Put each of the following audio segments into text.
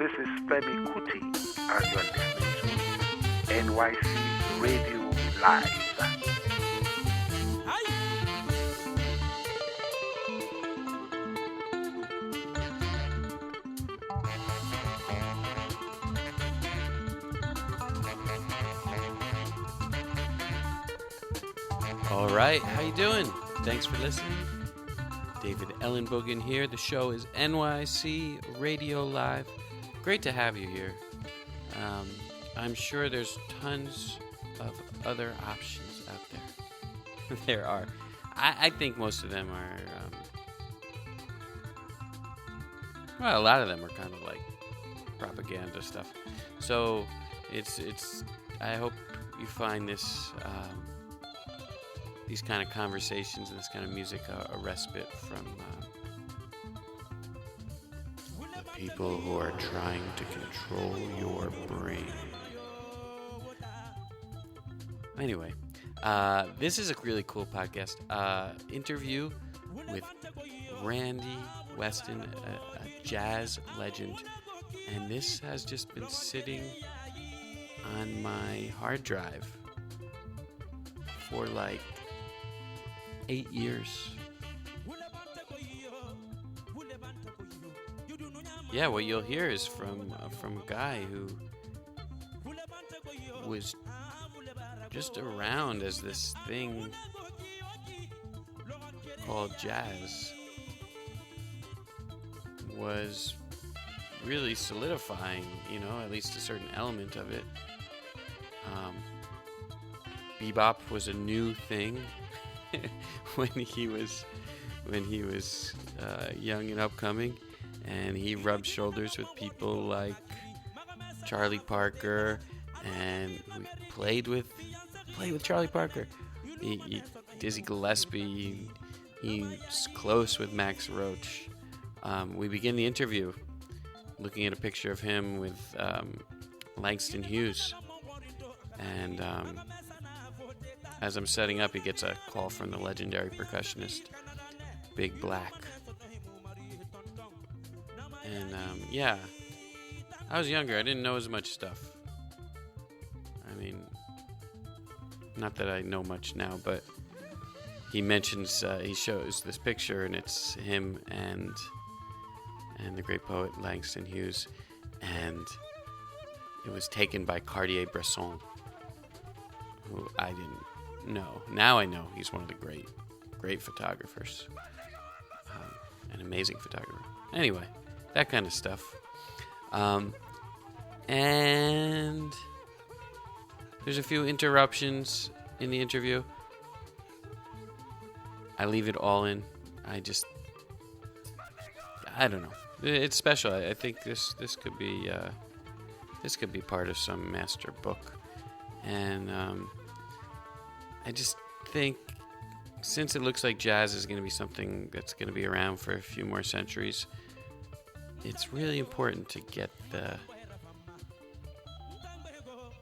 This is Femi Kuti, and you're listening to NYC Radio Live. All right, how you doing? Thanks for listening. David Ellenbogen here. The show is NYC Radio Live. Great to have you here. I'm sure there's tons of other options out there. There are. I think most of them are, well, a lot of them are kind of like propaganda stuff. So I hope you find this, these kind of conversations and this kind of music a respite from the people who are trying to control your brain. Anyway, this is a really cool podcast. Interview with Randy Weston, a jazz legend. And this has just been sitting on my hard drive for like 8 years. Yeah, what you'll hear is from a guy who was just around as this thing called jazz was really solidifying, at least a certain element of it. Bebop was a new thing when he was young and upcoming, and he rubbed shoulders with people like Charlie Parker, and we played with Charlie Parker. Dizzy Gillespie. He's close with Max Roach. We begin the interview looking at a picture of him with Langston Hughes, and as I'm setting up, he gets a call from the legendary percussionist Big Black. And I was younger. I didn't know as much stuff. I mean, not that I know much now, but he mentions, he shows this picture, and it's him and the great poet Langston Hughes, and it was taken by Cartier-Bresson, who I didn't know. Now I know he's one of the great photographers, an amazing photographer. Anyway, that kind of stuff. And there's a few interruptions in the interview. I leave it all in. I don't know. It's special. I think this could be part of some master book, and I just think, since it looks like jazz is going to be something that's going to be around for a few more centuries, it's really important to get the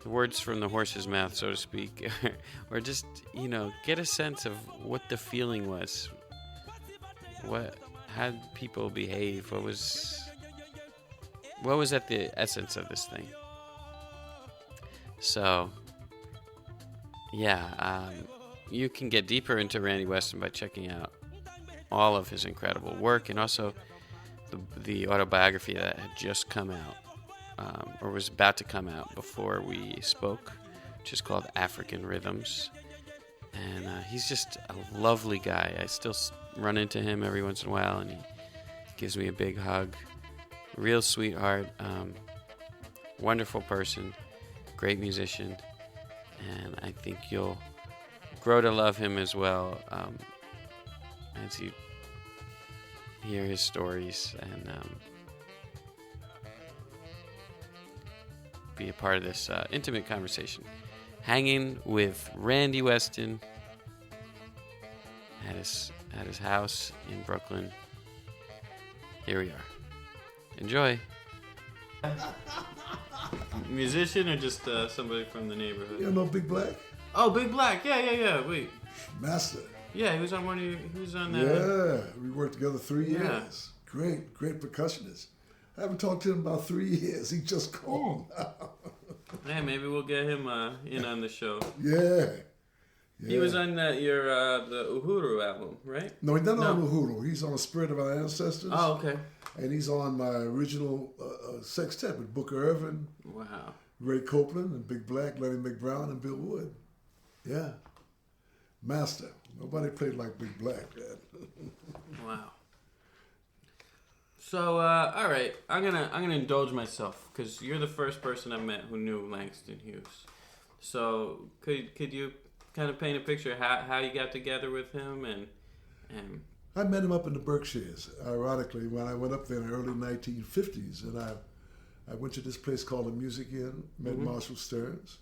words from the horse's mouth, so to speak, or just, get a sense of what the feeling was. How did people behave? What was at the essence of this thing? So, you can get deeper into Randy Weston by checking out all of his incredible work, and also the autobiography that had just come out, or was about to come out before we spoke, which is called African Rhythms. And he's just a lovely guy. I still run into him every once in a while, and he gives me a big hug. Real sweetheart, wonderful person, great musician, and I think you'll grow to love him as well as you hear his stories and be a part of this intimate conversation. Hanging with Randy Weston at his house in Brooklyn. Here we are. Enjoy. Musician or just somebody from the neighborhood? You know Big Black? Oh, Big Black. Yeah. Wait. Master. Yeah, he was on that. Yeah, we worked together 3 years. Yeah. Great percussionist. I haven't talked to him in about 3 years. He just called. Yeah, maybe we'll get him in on the show. Yeah. He was on the Uhuru album, right? No, he's not on Uhuru. He's on Spirit of Our Ancestors. Oh, okay. And he's on my original sextet with Booker Irvin, Wow. Ray Copeland, and Big Black, Lenny McBrown, and Bill Wood. Yeah. Master. Nobody played like Big Black, man. Wow. So, all right, I'm gonna indulge myself because you're the first person I've met who knew Langston Hughes. So, could you kind of paint a picture of how you got together with him and I met him up in the Berkshires, ironically, when I went up there in the early 1950s, and I went to this place called the Music Inn, met Marshall Stearns,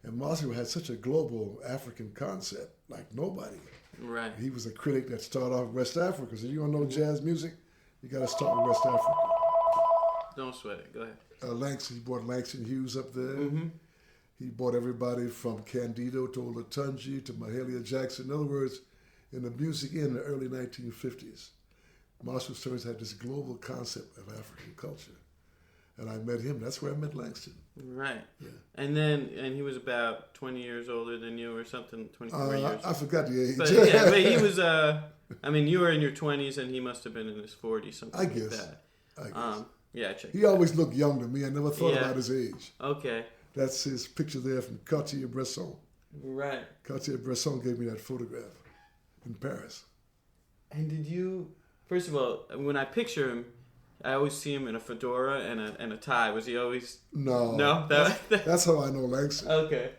and Marshall had such a global African concept like nobody. Right. He was a critic that started off West Africa. So you don't know jazz music, you got to start with West Africa. Don't sweat it. Go ahead. He brought Langston Hughes up there. Mm-hmm. He brought everybody from Candido to Olatunji to Mahalia Jackson. In other words, in the music in the early 1950s, Marshall Stearns had this global concept of African culture. And I met him. That's where I met Langston. Right. Yeah. And he was about 20 years older than you or something, 24 years. I forgot the age. But yeah, but he was, you were in your 20s and he must have been in his 40s, something I like guess. that. I guess. Yeah, check. He always looked young to me. I never thought about his age. Okay. That's his picture there from Cartier-Bresson. Right. Cartier-Bresson gave me that photograph in Paris. And did you, first of all, when I picture him, I always see him in a fedora and a tie. Was he always? No. No? That's how I know Langston. Okay.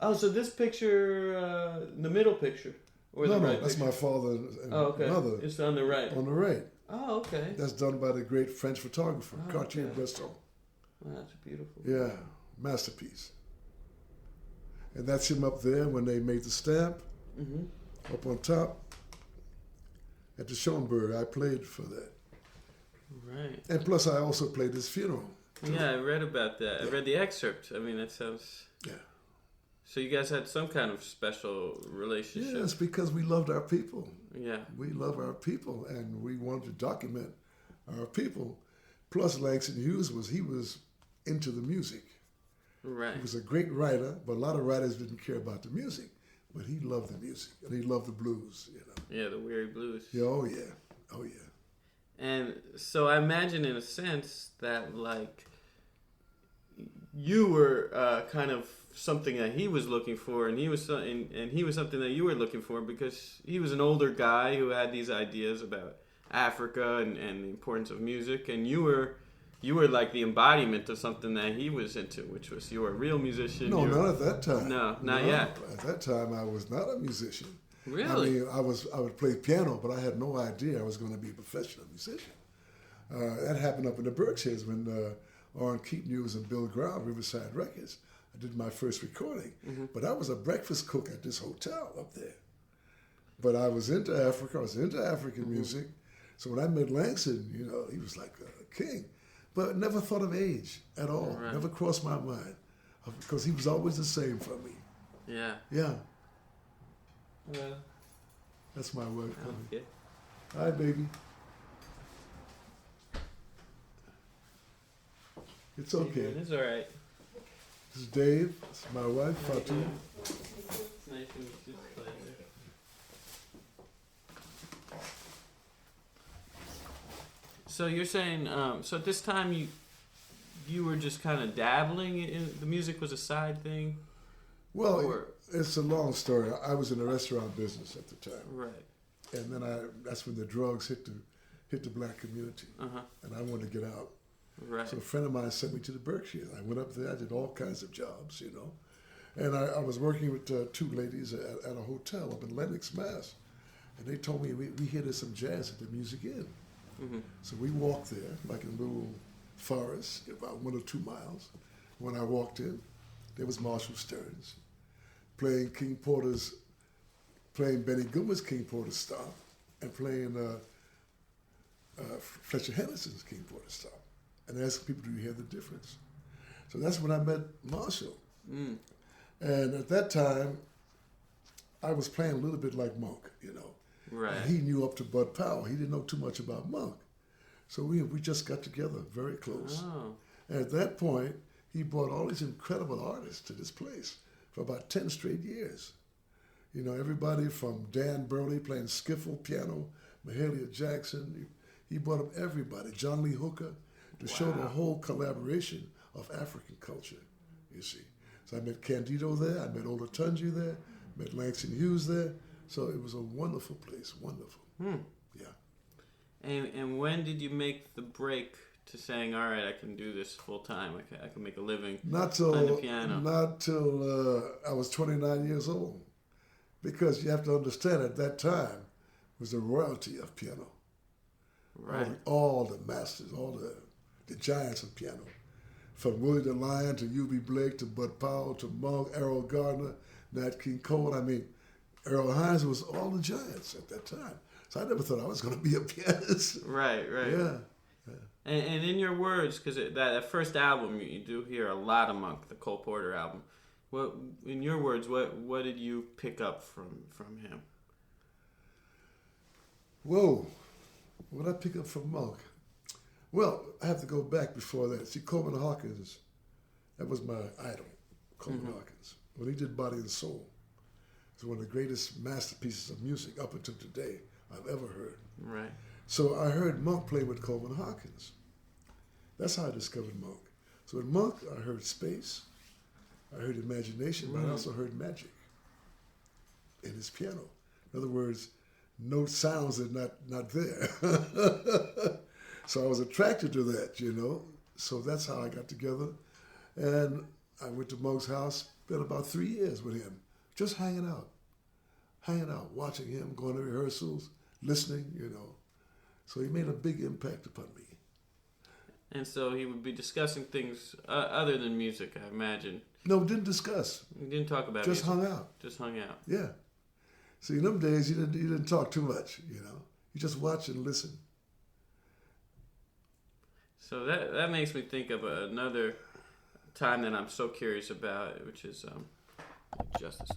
Oh, so this picture, the middle picture? Or the right that's picture? my father and mother. It's on the right. On the right. Oh, okay. That's done by the great French photographer, Cartier-Bresson. Wow, that's beautiful. Yeah, masterpiece. And that's him up there when they made the stamp, up on top. At the Schoenberg, I played for that. Right. And plus, I also played his funeral. Yeah, I read about that. I read the excerpt. I mean, that sounds... Yeah. So you guys had some kind of special relationship. Yes, because we loved our people. Yeah. We love our people, and we wanted to document our people. Plus, Langston Hughes was into the music. Right. He was a great writer, but a lot of writers didn't care about the music. But he loved the music, and he loved the blues, you know. Yeah, the weary blues. Yeah, oh yeah. And so I imagine, in a sense, that like you were kind of something that he was looking for, and he was and he was something that you were looking for, because he was an older guy who had these ideas about Africa and the importance of music, and you were like the embodiment of something that he was into, which was, you were a real musician. No, not at that time. No, not yet. At that time, I was not a musician. Really? I mean, I would play piano, but I had no idea I was going to be a professional musician. That happened up in the Berkshires when Orrin Keaton was and Bill Brown, Riverside Records. I did my first recording. But I was a breakfast cook at this hotel up there. But I was into Africa. I was into African music. So when I met Langston, you know, he was like a king. But never thought of age at all. Right. Never crossed my mind. Because he was always the same for me. Yeah. Yeah. Well, that's my wife coming. Okay. Hi, baby. It's okay. It's all right. This is Dave. This is my wife, Fatou. It's nice to meet you. So you're saying, so at this time you were just kind of dabbling in the music, was a side thing? Well, it's a long story. I was in the restaurant business at the time. Right. And then that's when the drugs hit the black community. And I wanted to get out. Right. So a friend of mine sent me to the Berkshires. I went up there. I did all kinds of jobs, you know. And I was working with two ladies at a hotel up in Lenox, Mass. And they told me, we hear there's some jazz at the Music Inn. So we walked there, like in a little forest, about 1 or 2 miles. When I walked in, there was Marshall Stearns playing Benny Goodman's King Porter's Stop, and playing Fletcher Henderson's King Porter's Stop, and asking people, do you hear the difference? So that's when I met Marshall. And at that time, I was playing a little bit like Monk, you know. Right. And he knew up to Bud Powell. He didn't know too much about Monk. So we just got together very close. Oh. And at that point, he brought all these incredible artists to this place for about 10 straight years. You know, everybody from Dan Burley playing skiffle, piano, Mahalia Jackson. He brought up everybody, John Lee Hooker, to show the whole collaboration of African culture, you see. So I met Candido there, I met Ola Tunji there, met Langston Hughes there. So it was a wonderful place, wonderful. Yeah. And when did you make the break to saying, all right, I can do this full time, I can make a living playing the piano? Not till I was 29 years old. Because you have to understand, at that time was the royalty of piano. Right. All the masters, all the giants of piano. From Willie the Lion to U.B. Blake to Bud Powell to Monk, Errol Gardner, Nat King Cole. I mean, Earl Hines was all the giants at that time. So I never thought I was going to be a pianist. Right. Yeah. And in your words, because that first album, you do hear a lot of Monk, the Cole Porter album. What, in your words, what did you pick up from him? Whoa. What did I pick up from Monk? Well, I have to go back before that. See, Coleman Hawkins, that was my idol, Coleman Hawkins. When he did Body and Soul, it's one of the greatest masterpieces of music up until today I've ever heard. Right. So I heard Monk play with Coleman Hawkins. That's how I discovered Monk. So with Monk, I heard space, I heard imagination, but I also heard magic in his piano. In other words, no sounds that are not there. So I was attracted to that, you know. So that's how I got together. And I went to Monk's house, spent about 3 years with him, just hanging out, watching him, going to rehearsals, listening, you know. So he made a big impact upon me. And so he would be discussing things other than music, I imagine. No, didn't discuss. He didn't talk about just music. hung out. Just hung out. Yeah. See, in them days, you didn't talk too much, you know. You just watch and listen. So that makes me think of another time that I'm so curious about, which is Justice,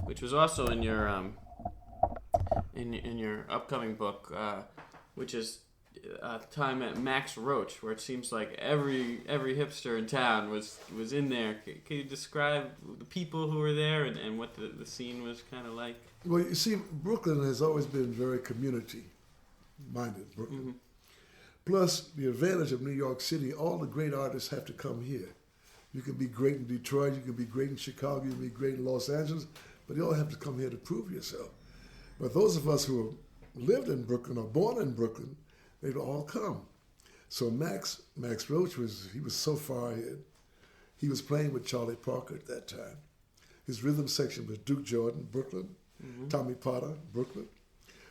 which was also in your in your upcoming book, which is a time at Max Roach, where it seems like every hipster in town was in there. Can you describe the people who were there and what the scene was kind of like? Well, you see, Brooklyn has always been very community-minded, Brooklyn. Mm-hmm. Plus, the advantage of New York City, all the great artists have to come here. You can be great in Detroit, you can be great in Chicago, you can be great in Los Angeles, but you all have to come here to prove yourself. But those of us who lived in Brooklyn or born in Brooklyn, they'd all come. So Max Roach was so far ahead. He was playing with Charlie Parker at that time. His rhythm section was Duke Jordan, Brooklyn, Tommy Potter, Brooklyn.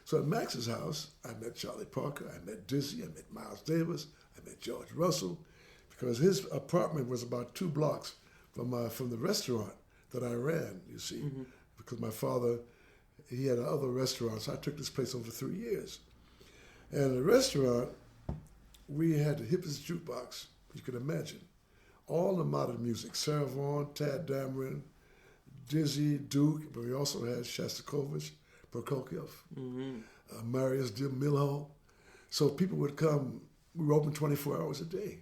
So at Max's house, I met Charlie Parker, I met Dizzy, I met Miles Davis, I met George Russell, because his apartment was about 2 blocks from the restaurant that I ran, you see, because my father, he had other restaurants. I took this place over 3 years. And in the restaurant, we had the hippest jukebox you could imagine. All the modern music, Sarah Vaughan, Tad Dameron, Dizzy, Duke, but we also had Shostakovich, Prokofiev, Marius Milhaud. So people would come, we were open 24 hours a day.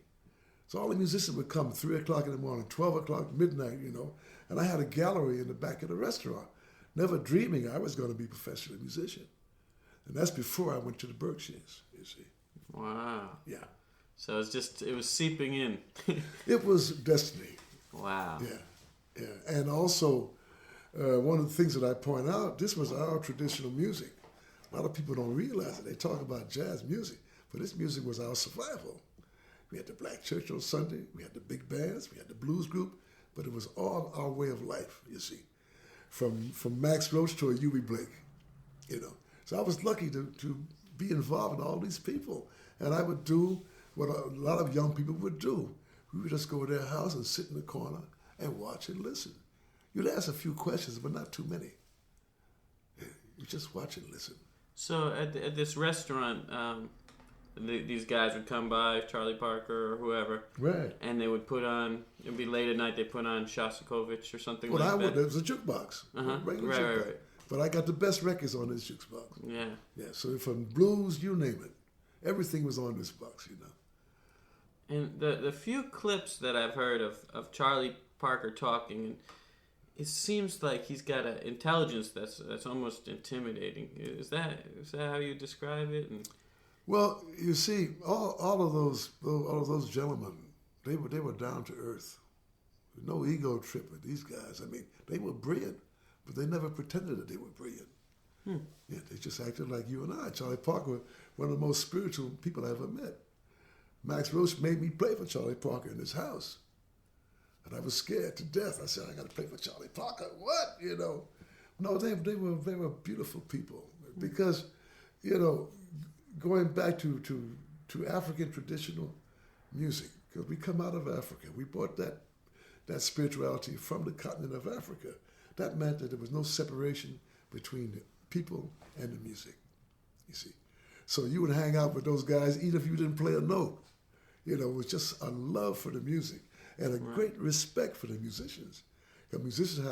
So all the musicians would come 3 o'clock in the morning, 12 o'clock, midnight, you know. And I had a gallery in the back of the restaurant, never dreaming I was going to be a professional musician. And that's before I went to the Berkshires, you see. Wow. Yeah. So it was seeping in. It was destiny. Wow. Yeah. And also, one of the things that I point out, this was our traditional music. A lot of people don't realize it. They talk about jazz music, but this music was our survival. We had the Black Church on Sunday, we had the big bands, we had the blues group, but it was all our way of life, you see. From Max Roach to a U.B. Blake, you know. So I was lucky to be involved with all these people. And I would do what a lot of young people would do. We would just go to their house and sit in the corner and watch and listen. You'd ask a few questions, but not too many. You just watch and listen. So at this restaurant, these guys would come by, Charlie Parker or whoever, right? And they would put on. It'd be late at night. They put on Shostakovich or something that. There was a jukebox, regular jukebox. Right. But I got the best records on this jukebox. Yeah. Yeah, so from blues, you name it. Everything was on this box, you know. And the few clips that I've heard of Charlie Parker talking, and it seems like he's got an intelligence that's almost intimidating. Is that how you describe it? And Well, you see, all of those gentlemen, they were down to earth. No ego trip with these guys. I mean, they were brilliant, but they never pretended that they were brilliant. Yeah, they just acted like you and I. Charlie Parker, one of the most spiritual people I ever met. Max Roach made me play for Charlie Parker in his house. And I was scared to death. I said, I got to play for Charlie Parker. What? You know? No, they were beautiful people. Because, you know, going back to African traditional music, because we come out of Africa. We brought that spirituality from the continent of Africa. That meant that there was no separation between the people and the music, you see. So you would hang out with those guys even if you didn't play a note. You know, it was just a love for the music and a great respect for the musicians. Because musicians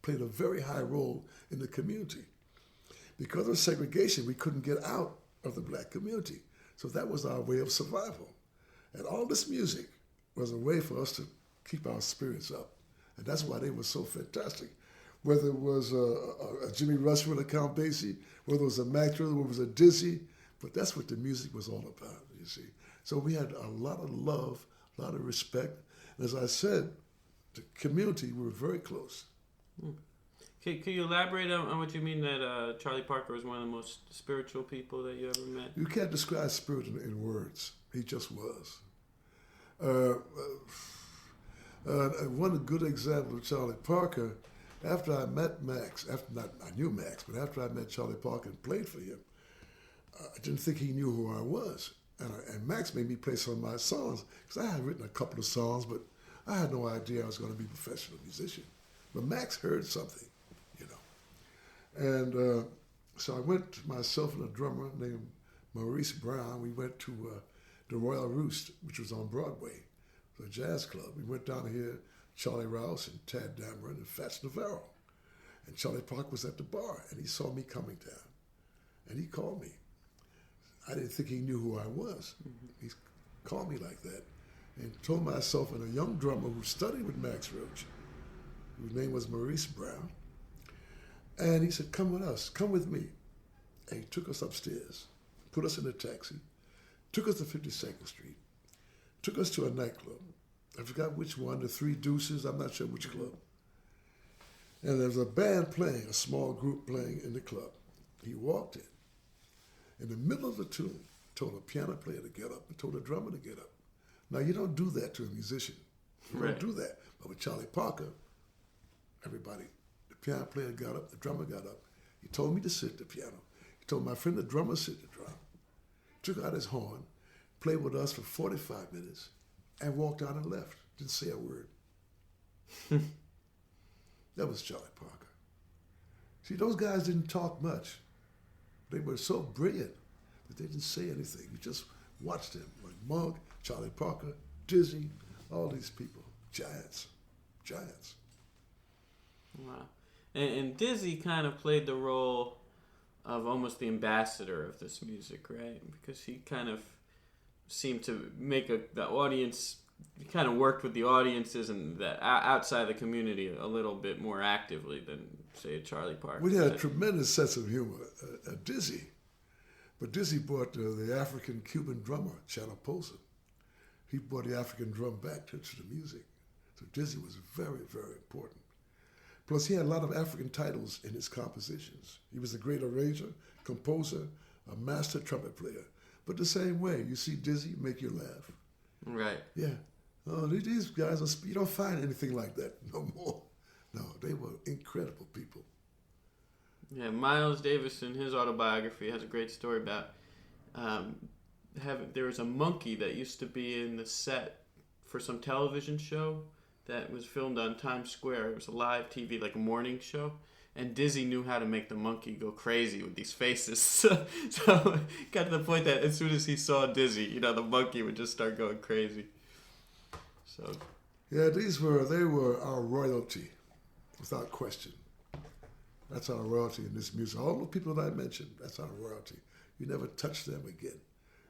played a very high role in the community. Because of segregation, we couldn't get out of the black community. So that was our way of survival. And all this music was a way for us to keep our spirits up. And that's why they were so fantastic. Whether it was a Jimmy Rushford, a Count Basie, whether it was a Mac Driller, whether it was a Dizzy, but that's what the music was all about, you see. So we had a lot of love, a lot of respect. And as I said, the community, we were very close. Can you elaborate on what you mean that Charlie Parker was one of the most spiritual people that you ever met? You can't describe spirit in words. He just was. One good example of Charlie Parker, after I met Max, I knew Max, but after I met Charlie Parker and played for him, I didn't think he knew who I was. And Max made me play some of my songs, because I had written a couple of songs, but I had no idea I was going to be a professional musician. But Max heard something, you know. And so I went, myself and a drummer named Maurice Brown, we went to the Royal Roost, which was on Broadway, the jazz club. We went down here, Charlie Rouse and Tad Dameron and Fats Navarro. And Charlie Parker was at the bar, and he saw me coming down. And he called me. I didn't think he knew who I was. He called me like that and told myself and a young drummer who studied with Max Roach, whose name was Maurice Brown, and he said, come with us, come with me. And he took us upstairs, put us in a taxi, took us to 52nd Street, took us to a nightclub. I forgot which one, the Three Deuces, I'm not sure which club. And there was a band playing, a small group playing in the club. He walked in. In the middle of the tune, told a piano player to get up and told a drummer to get up. Now, you don't do that to a musician. You don't do that. But with Charlie Parker, everybody, the piano player got up, the drummer got up. He told me to sit at the piano. He told my friend the drummer to sit at the drum. Took out his horn, played with us for 45 minutes, and walked out and left. Didn't say a word. That was Charlie Parker. See, those guys didn't talk much. They were so brilliant that they didn't say anything. You just watched them, like Monk, Charlie Parker, Dizzy, all these people, giants. Wow. And Dizzy kind of played the role of almost the ambassador of this music, right? Because he kind of seemed to make the audience, he kind of worked with the audiences and the outside the community a little bit more actively than, say, Charlie Parker. We had a tremendous sense of humor, Dizzy. But Dizzy brought the African-Cuban drummer, Channel Polson. He brought the African drum back to the music. So Dizzy was very, very important. Plus, he had a lot of African titles in his compositions. He was a great arranger, composer, a master trumpet player. But the same way, you see Dizzy, make you laugh. Right. Yeah. Oh, these guys, you don't find anything like that no more. No, they were incredible people. Yeah, Miles Davis in his autobiography has a great story about there was a monkey that used to be in the set for some television show that was filmed on Times Square. It was a live TV, like a morning show. And Dizzy knew how to make the monkey go crazy with these faces. So it got to the point that as soon as he saw Dizzy, the monkey would just start going crazy. So yeah, they were our royalty, without question. That's our royalty in this music. All the people that I mentioned, that's our royalty. You never touch them again.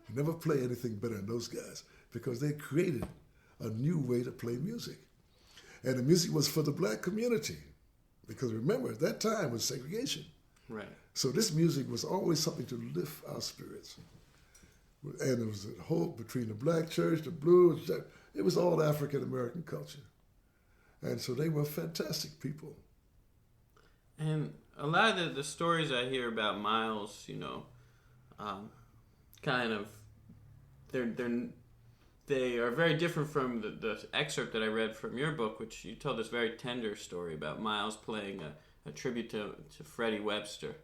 You never play anything better than those guys because they created a new way to play music. And the music was for the black community because remember, at that time was segregation. Right. So this music was always something to lift our spirits. And it was a hope between the black church, the blues. It was all African-American culture. And so they were fantastic people. And a lot of the stories I hear about Miles, kind of, they are very different from the excerpt that I read from your book, which you told this very tender story about Miles playing a tribute to Freddie Webster.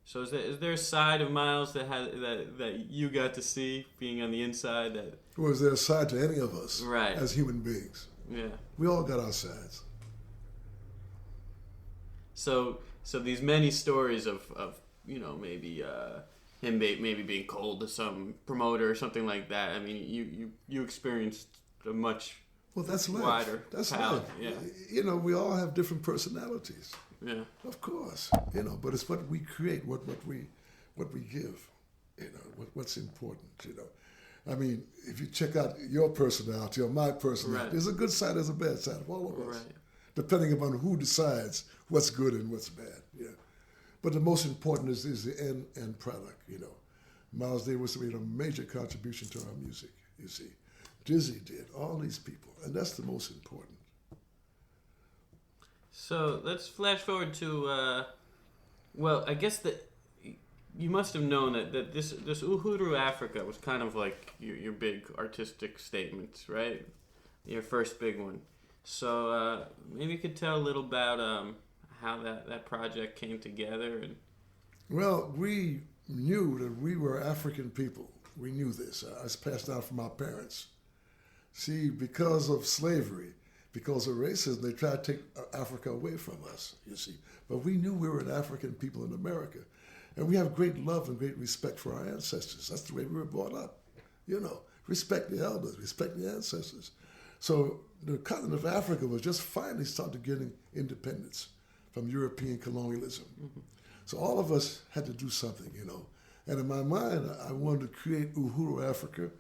So is there a side of Miles that you got to see being on the inside? That was there a side to any of us right. as human beings? Yeah. We all got our sides. So these many stories of maybe him maybe being cold to some promoter or something like that. I mean, you experienced a much that's life. Wider that's palette. Life. Yeah. We all have different personalities. Yeah. Of course. But it's what we create, what we give. What's important. I mean, if you check out your personality or my personality, right. There's a good side, there's a bad side of all of us. Right. Depending upon who decides what's good and what's bad. Yeah. But the most important is the end product. Miles Davis made a major contribution to our music. You see, Dizzy did, all these people, and that's the most important. So let's flash forward to, I guess that you must have known that this Uhuru Africa was kind of like your big artistic statement, right? Your first big one. So maybe you could tell a little about how that project came together. Well, we knew that we were African people. We knew this. It's passed down from our parents. See, because of slavery, because of racism, they tried to take Africa away from us, you see. But we knew we were an African people in America. And we have great love and great respect for our ancestors. That's the way we were brought up. Respect the elders, respect the ancestors. So the continent of Africa was just finally starting getting independence from European colonialism. Mm-hmm. So all of us had to do something, And in my mind, I wanted to create Uhuru Africa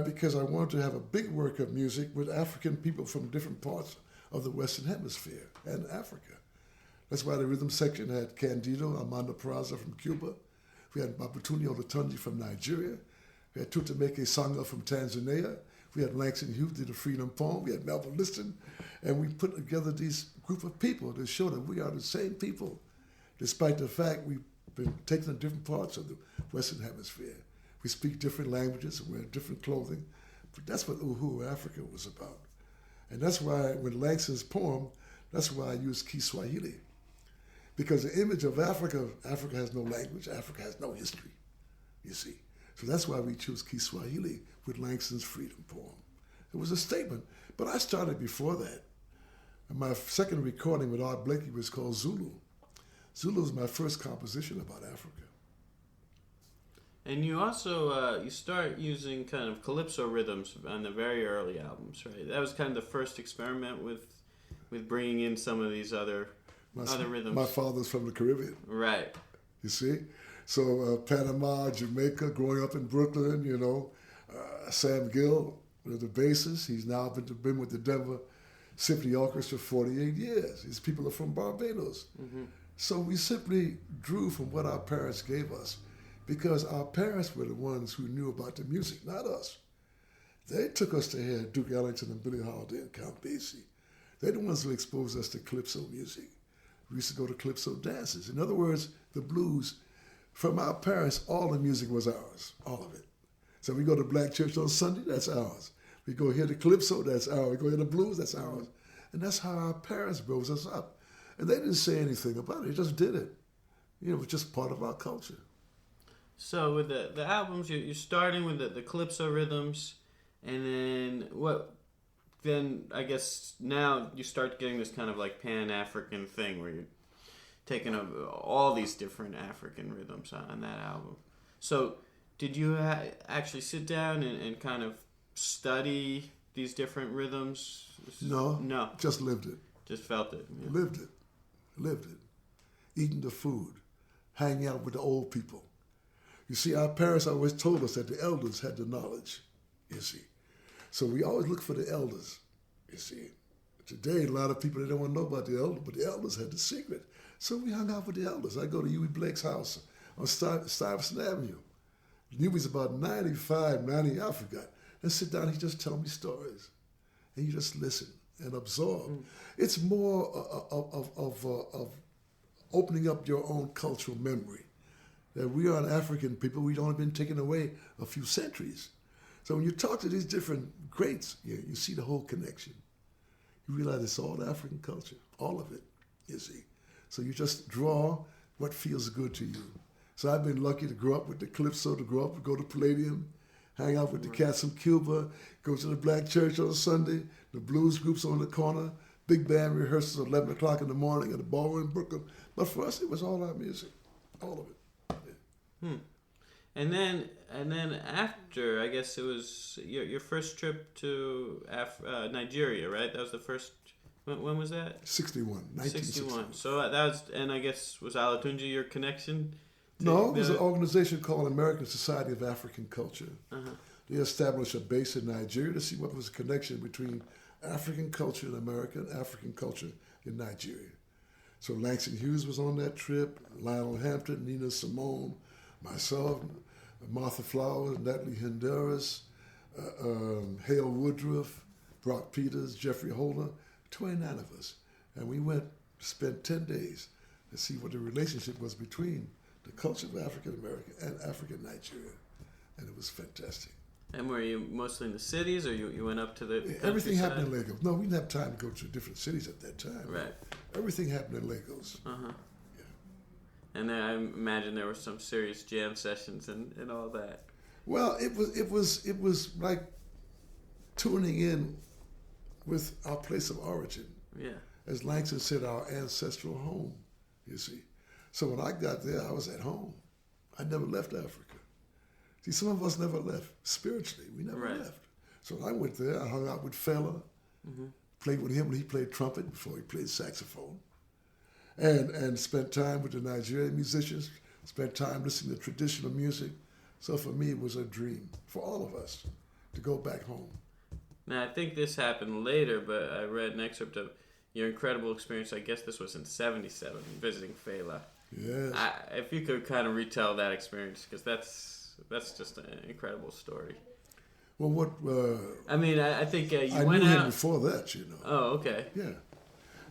because I wanted to have a big work of music with African people from different parts of the Western Hemisphere and Africa. That's why the rhythm section had Candido Armando Peraza from Cuba. We had Babatunde Olatunji from Nigeria. We had Tutameke Sanga from Tanzania. We had Langston Hughes did the Freedom Poem. We had Melvin Liston. And we put together these group of people to show that we are the same people, despite the fact we've been taken in different parts of the Western Hemisphere. We speak different languages and wear different clothing. But that's what Uhuru Africa was about. And that's why, with Langston's poem, that's why I used Kiswahili. Because the image of Africa has no language, Africa has no history, you see. So that's why we chose Kiswahili with Langston's Freedom Poem. It was a statement, but I started before that. And my second recording with Art Blakey was called Zulu. Zulu was my first composition about Africa. And you also, you start using kind of calypso rhythms on the very early albums, right? That was kind of the first experiment with bringing in some of these other rhythms. My father's from the Caribbean. Right. You see? So Panama, Jamaica, growing up in Brooklyn, Sam Gill, the bassist, he's now been with the Denver Symphony Orchestra 48 years. These people are from Barbados. Mm-hmm. So we simply drew from what our parents gave us because our parents were the ones who knew about the music, not us. They took us to hear Duke Ellington and Billie Holiday and Count Basie. They're the ones who exposed us to calypso music. We used to go to calypso dances. In other words, the blues, from our parents, all the music was ours, all of it. So we go to Black Church on Sunday, that's ours. We go hear the calypso, that's ours. We go hear the blues, that's ours. And that's how our parents rose us up. And they didn't say anything about it, they just did it. It was just part of our culture. So with the albums, you're starting with the calypso rhythms, and then I guess now you start getting this kind of like Pan-African thing where you're taking all these different African rhythms on that album. So did you actually sit down and kind of study these different rhythms? No. Just lived it. Just felt it. Yeah. Lived it. eating the food, hanging out with the old people. You see, our parents always told us that the elders had the knowledge, you see. So we always look for the elders, you see. Today, a lot of people, they don't want to know about the elders, but the elders had the secret. So we hung out with the elders. I go to Huey Blake's house on Stuyvesant Avenue. Huey's about 95, 90, I forgot. And sit down, he just tell me stories. And you just listen and absorb. It's more of opening up your own cultural memory. That we are an African people, we've only been taken away a few centuries. So when you talk to these different greats, you see the whole connection. You realize it's all African culture, all of it, you see. So you just draw what feels good to you. So I've been lucky to grow up with the Calypso, to grow up, go to Palladium, hang out with the cats from Cuba, go to the black church on Sunday, the blues groups on the corner, big band rehearsals at 11 o'clock in the morning at the ballroom in Brooklyn. But for us, it was all our music, all of it. Yeah. And then after, I guess it was your first trip to Nigeria, right? That was the first. When was that? 1961. So that was, and I guess was Alatunji your connection? No, it was an organization called American Society of African Culture. They established a base in Nigeria to see what was the connection between African culture in America and African culture in Nigeria. So Langston Hughes was on that trip, Lionel Hampton, Nina Simone, myself, Martha Flowers, Natalie Henderas, Hale Woodruff, Brock Peters, Jeffrey Holder, 29 of us. And we went, spent 10 days to see what the relationship was between the culture of African America and African Nigeria. And it was fantastic. And were you mostly in the cities, or you went up to the everything happened in Lagos. No, we didn't have time to go to different cities at that time. Right. Everything happened in Lagos. Yeah. And then I imagine there were some serious jam sessions and all that. Well, it was like tuning in with our place of origin. Yeah. As Langston said, our ancestral home, you see. So when I got there, I was at home. I never left Africa. See, some of us never left. Spiritually, we never left. So when I went there, I hung out with Fela, played with him when he played trumpet before he played saxophone, and spent time with the Nigerian musicians, spent time listening to traditional music. So for me, it was a dream, for all of us, to go back home. Now, I think this happened later, but I read an excerpt of your incredible experience. I guess this was in '77, visiting Fela. Yes. If you could kind of retell that experience, because that's just an incredible story. Well, what? I mean, I think you I went knew out him before that, you know. Oh, okay. Yeah.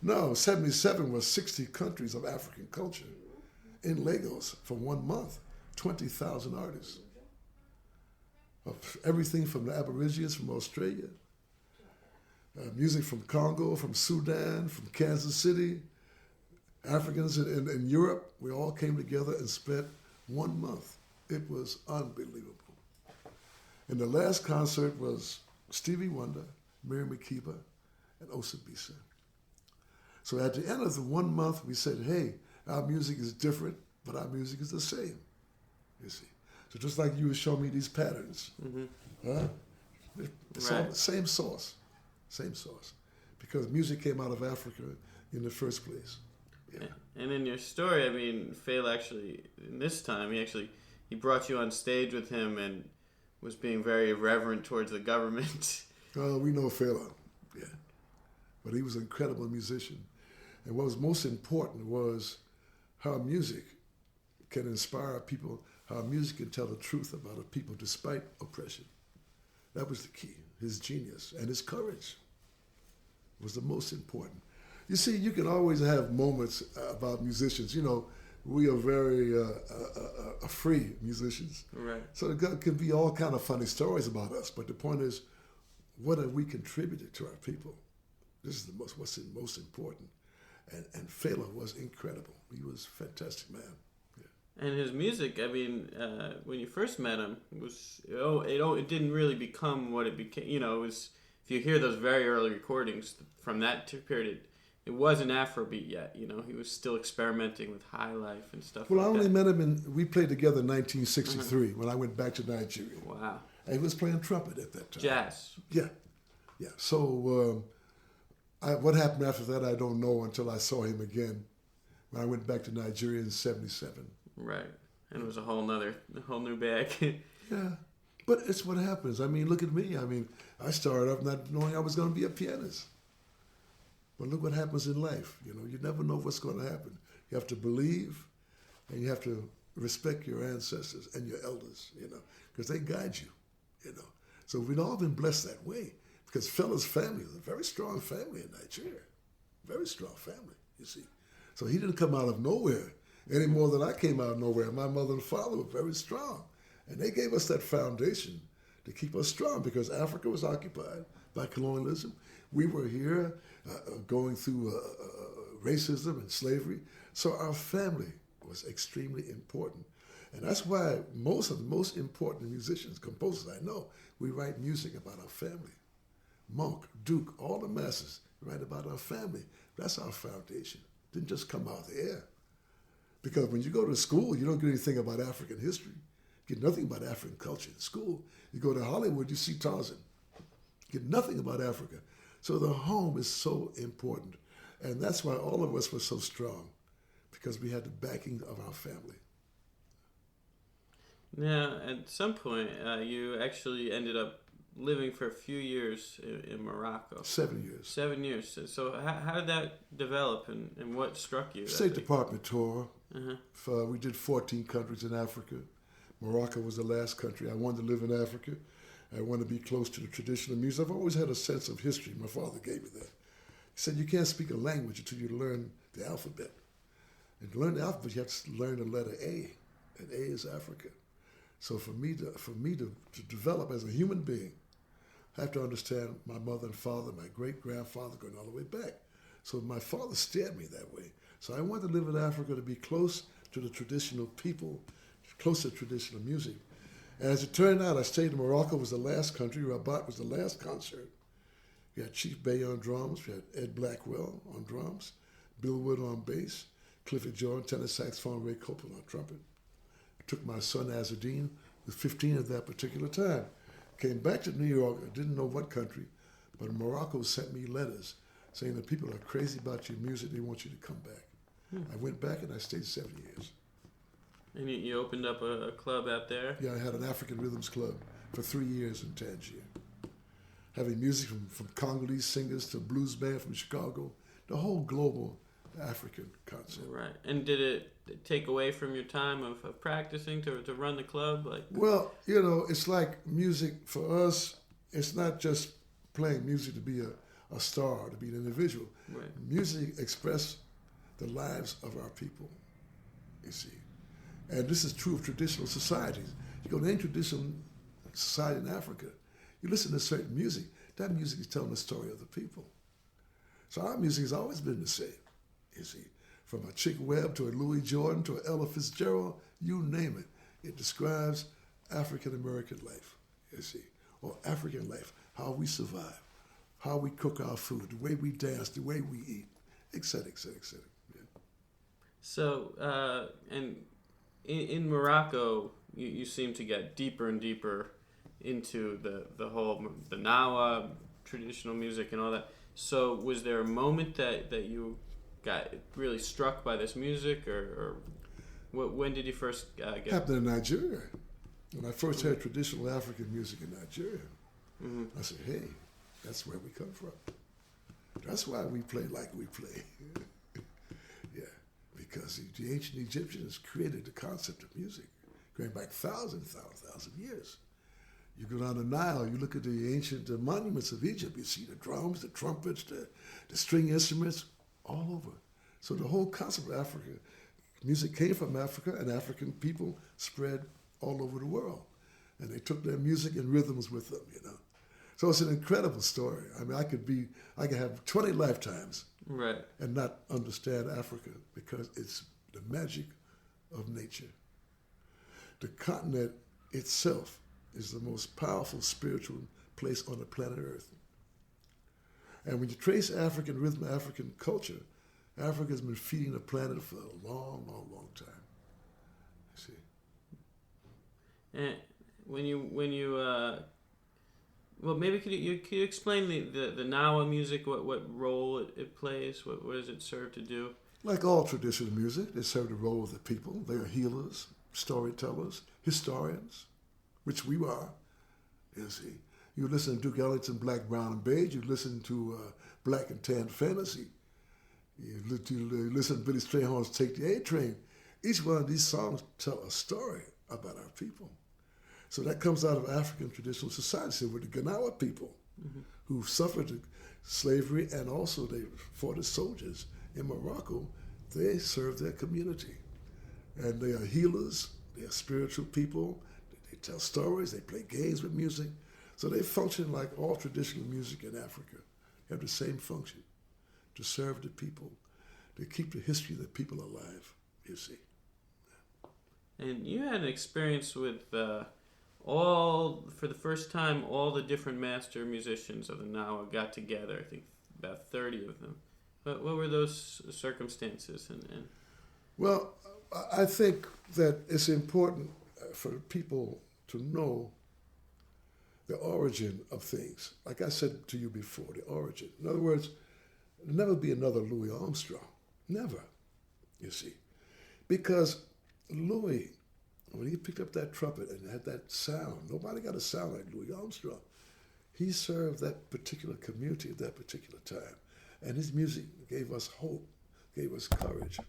No, '77 was 60 countries of African culture in Lagos for 1 month, 20,000 artists. Of everything from the Aborigines from Australia, music from Congo, from Sudan, from Kansas City, Africans in Europe. We all came together and spent 1 month. It was unbelievable. And the last concert was Stevie Wonder, Mary McKeever, and Osabisa. So at the end of the 1 month, we said, hey, our music is different, but our music is the same, you see. So just like you would show me these patterns, it's all the same source, because music came out of Africa in the first place. Yeah. And in your story, I mean, Fela actually, in this time, he brought you on stage with him and was being very irreverent towards the government. We know Fela, yeah. But he was an incredible musician. And what was most important was how music can inspire people, how music can tell the truth about a people despite oppression. That was the key. His genius and his courage was the most important. You see, you can always have moments about musicians. You know, we are very free musicians. Right. So there can be all kind of funny stories about us. But the point is, what have we contributed to our people? This is what's most important. And Fela was incredible. He was a fantastic man. Yeah. And his music, I mean, when you first met him, it didn't really become what it became. You know, it was, if you hear those very early recordings from that period, it wasn't Afrobeat yet. You know, he was still experimenting with high life and stuff. Well, like I only that. met him we played together in 1963 when I went back to Nigeria. Wow. And he was playing trumpet at that time. Jazz. Yeah. So what happened after that, I don't know until I saw him again when I went back to Nigeria in '77. Right. And it was a whole new bag. Yeah. But it's what happens. I mean, look at me. I mean, I started off not knowing I was going to be a pianist. But look what happens in life. You know, you never know what's going to happen. You have to believe, and you have to respect your ancestors and your elders, you know, because they guide you, you know. So we've all been blessed that way, because Fella's family is a very strong family in Nigeria. Very strong family, you see. So he didn't come out of nowhere any more than I came out of nowhere. My mother and father were very strong. And they gave us that foundation to keep us strong, because Africa was occupied by colonialism. We were here going through racism and slavery. So our family was extremely important. And that's why most of the most important musicians, composers I know, we write music about our family. Monk, Duke, all the masters write about our family. That's our foundation. It didn't just come out of the air. Because when you go to school, you don't get anything about African history. You get nothing about African culture in school. You go to Hollywood, you see Tarzan. You get nothing about Africa. So the home is so important. And that's why all of us were so strong, because we had the backing of our family. Now, at some point, you actually ended up living for a few years in Morocco. 7 years. 7 years. So how did that develop, and what struck you? State Department tour. We did 14 countries in Africa. Morocco was the last country. I wanted to live in Africa. I wanted to be close to the traditional music. I've always had a sense of history. My father gave me that. He said, you can't speak a language until you learn the alphabet. And to learn the alphabet, you have to learn the letter A. And A is Africa. So for me to develop as a human being, I have to understand my mother and father, my great-grandfather, going all the way back. So my father steered me that way. So I wanted to live in Africa, to be close to the traditional people, close to traditional music. And as it turned out, I stayed in Morocco. Was the last country. Rabat was the last concert. We had Chief Bey on drums. We had Ed Blackwell on drums, Bill Wood on bass, Clifford Jordan, tenor saxophone, Ray Copeland on trumpet. I took my son Azadine, who was 15 at that particular time. Came back to New York. I didn't know what country, but Morocco sent me letters saying that people are crazy about your music. They want you to come back. I went back and I stayed 7 years. And you opened up a club out there? Yeah, I had an African Rhythms Club for 3 years in Tangier. Having music from Congolese singers to blues band from Chicago, the whole global African concept. Right. And did it take away from your time of practicing to run the club? Well, you know, it's like music for us, it's not just playing music to be a star, to be an individual. Right. Music expresses the lives of our people, you see. And this is true of traditional societies. You go to any traditional society in Africa, you listen to certain music, that music is telling the story of the people. So our music has always been the same, you see. From a Chick Webb to a Louis Jordan to an Ella Fitzgerald, you name it. It describes African-American life, you see, or African life, how we survive, how we cook our food, the way we dance, the way we eat, et cetera, et cetera, et cetera. Yeah. So, and in Morocco, you seem to get deeper and deeper into the whole, the Gnawa, traditional music and all that. So was there a moment that you got really struck by this music, or when did you first get... Happened in Nigeria. When I first heard traditional African music in Nigeria, I said, hey, that's where we come from. That's why we play like we play. Yeah, because the ancient Egyptians created the concept of music, going back thousand years. You go down the Nile, you look at the ancient monuments of Egypt, you see the drums, the trumpets, the string instruments, all over. So the whole concept of Africa, music came from Africa, and African people spread all over the world. And they took their music and rhythms with them, you know. So it's an incredible story. I mean, I could have 20 lifetimes right, and not understand Africa, because it's the magic of nature. The continent itself is the most powerful spiritual place on the planet Earth. And when you trace African rhythm, African culture, Africa has been feeding the planet for a long, long, long time. You see. And when you well, maybe could you explain the Gnawa music? What role it plays? What does it serve to do? Like all traditional music, they serve the role of the people. They are healers, storytellers, historians, which we are. You see, you listen to Duke Ellington, Black, Brown, and Beige. You listen to Black and Tan Fantasy. You listen to Billy Strayhorn's Take the A Train. Each one of these songs tell a story about our people. So that comes out of African traditional society. So with the Gnawa people who suffered slavery and also they fought as soldiers in Morocco, they serve their community. And they are healers, they are spiritual people, they tell stories, they play games with music. So they function like all traditional music in Africa. They have the same function, to serve the people, to keep the history of the people alive, you see. And you had an experience with for the first time, all the different master musicians of the Gnawa got together. I think about 30 of them. But what were those circumstances? And Well, I think that it's important for people to know the origin of things. Like I said to you before, the origin. In other words, there'll never be another Louis Armstrong. Never, you see. Because Louis, when he picked up that trumpet and had that sound, nobody got a sound like Louis Armstrong. He served that particular community at that particular time. And his music gave us hope, gave us courage,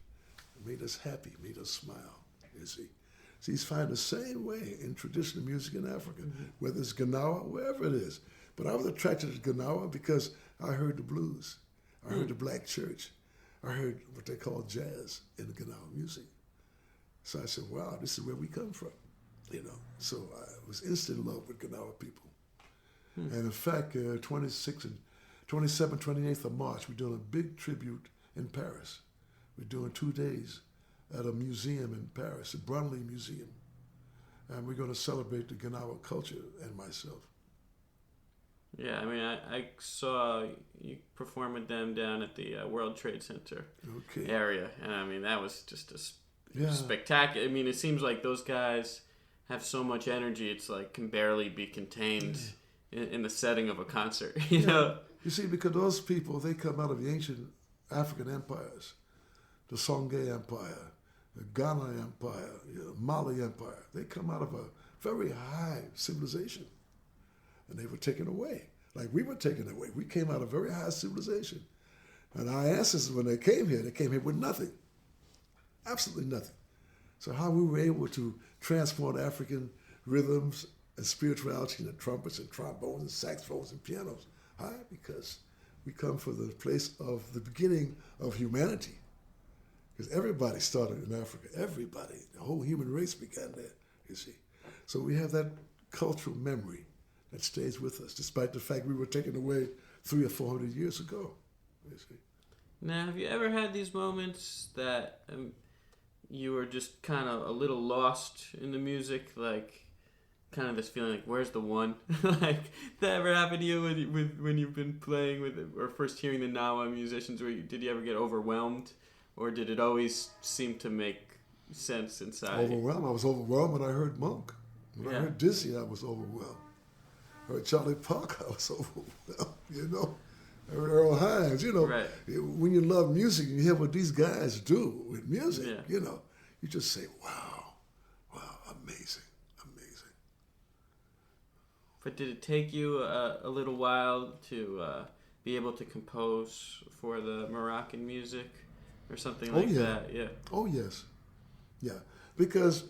made us happy, made us smile, you see. So he's finding the same way in traditional music in Africa, whether it's Gnawa, wherever it is. But I was attracted to Gnawa because I heard the blues. I heard the black church. I heard what they call jazz in the Gnawa music. So I said, wow, this is where we come from, you know. So I was instant in love with Gnawa people. And in fact, 27th, 28th of March, we're doing a big tribute in Paris. We're doing 2 days at a museum in Paris, the Brunley Museum. And we're going to celebrate the Gnawa culture and myself. yeah, I mean, I saw you perform with them down at the World Trade Center area. And I mean, that was just a spectacular. I mean, it seems like those guys have so much energy, it's like can barely be contained in the setting of a concert, you know? You see, because those people, they come out of the ancient African empires, the Songhai Empire, the Ghana Empire, Mali Empire. They come out of a very high civilization, and they were taken away, like we were taken away. We came out of very high civilization. And our ancestors, when they came here with nothing, absolutely nothing. So how we were able to transport African rhythms and spirituality into trumpets and trombones and saxophones and pianos. Why? Because we come from the place of the beginning of humanity. Because everybody started in Africa. Everybody. The whole human race began there, you see. So we have that cultural memory that stays with us, despite the fact we were taken away 300 or 400 years ago, you see. Now, have you ever had these moments that you were just kind of a little lost in the music, like kind of this feeling like, where's the one? Like, that ever happened to you when you've been playing with, or first hearing the Gnawa musicians? Did you ever get overwhelmed, or did it always seem to make sense inside? Overwhelmed. I was overwhelmed when I heard Monk. When I heard Dizzy, I was overwhelmed. I heard Charlie Parker, I was overwhelmed, you know. I heard Earl Hines, you know. Right. When you love music, you hear what these guys do with music, you know. You just say, wow, amazing. But did it take you a little while to be able to compose for the Moroccan music or something like that? Yeah. Oh, yes. Yeah. Because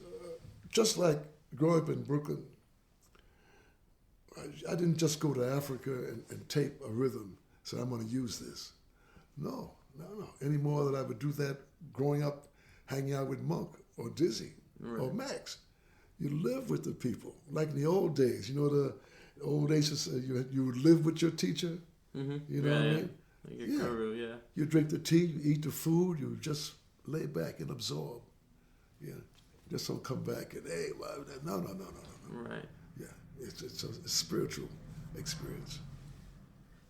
just like growing up in Brooklyn, I didn't just go to Africa and tape a rhythm, say, I'm going to use this. No. Any more than I would do that growing up, hanging out with Monk or Dizzy or Max. You live with the people, like in the old days. You know, the old days, you would live with your teacher. Mm-hmm. You know what I mean? Like your guru, You drink the tea, you eat the food, you just lay back and absorb. Yeah, you just don't come back and, hey, well, no. Right. Yeah, it's a spiritual experience.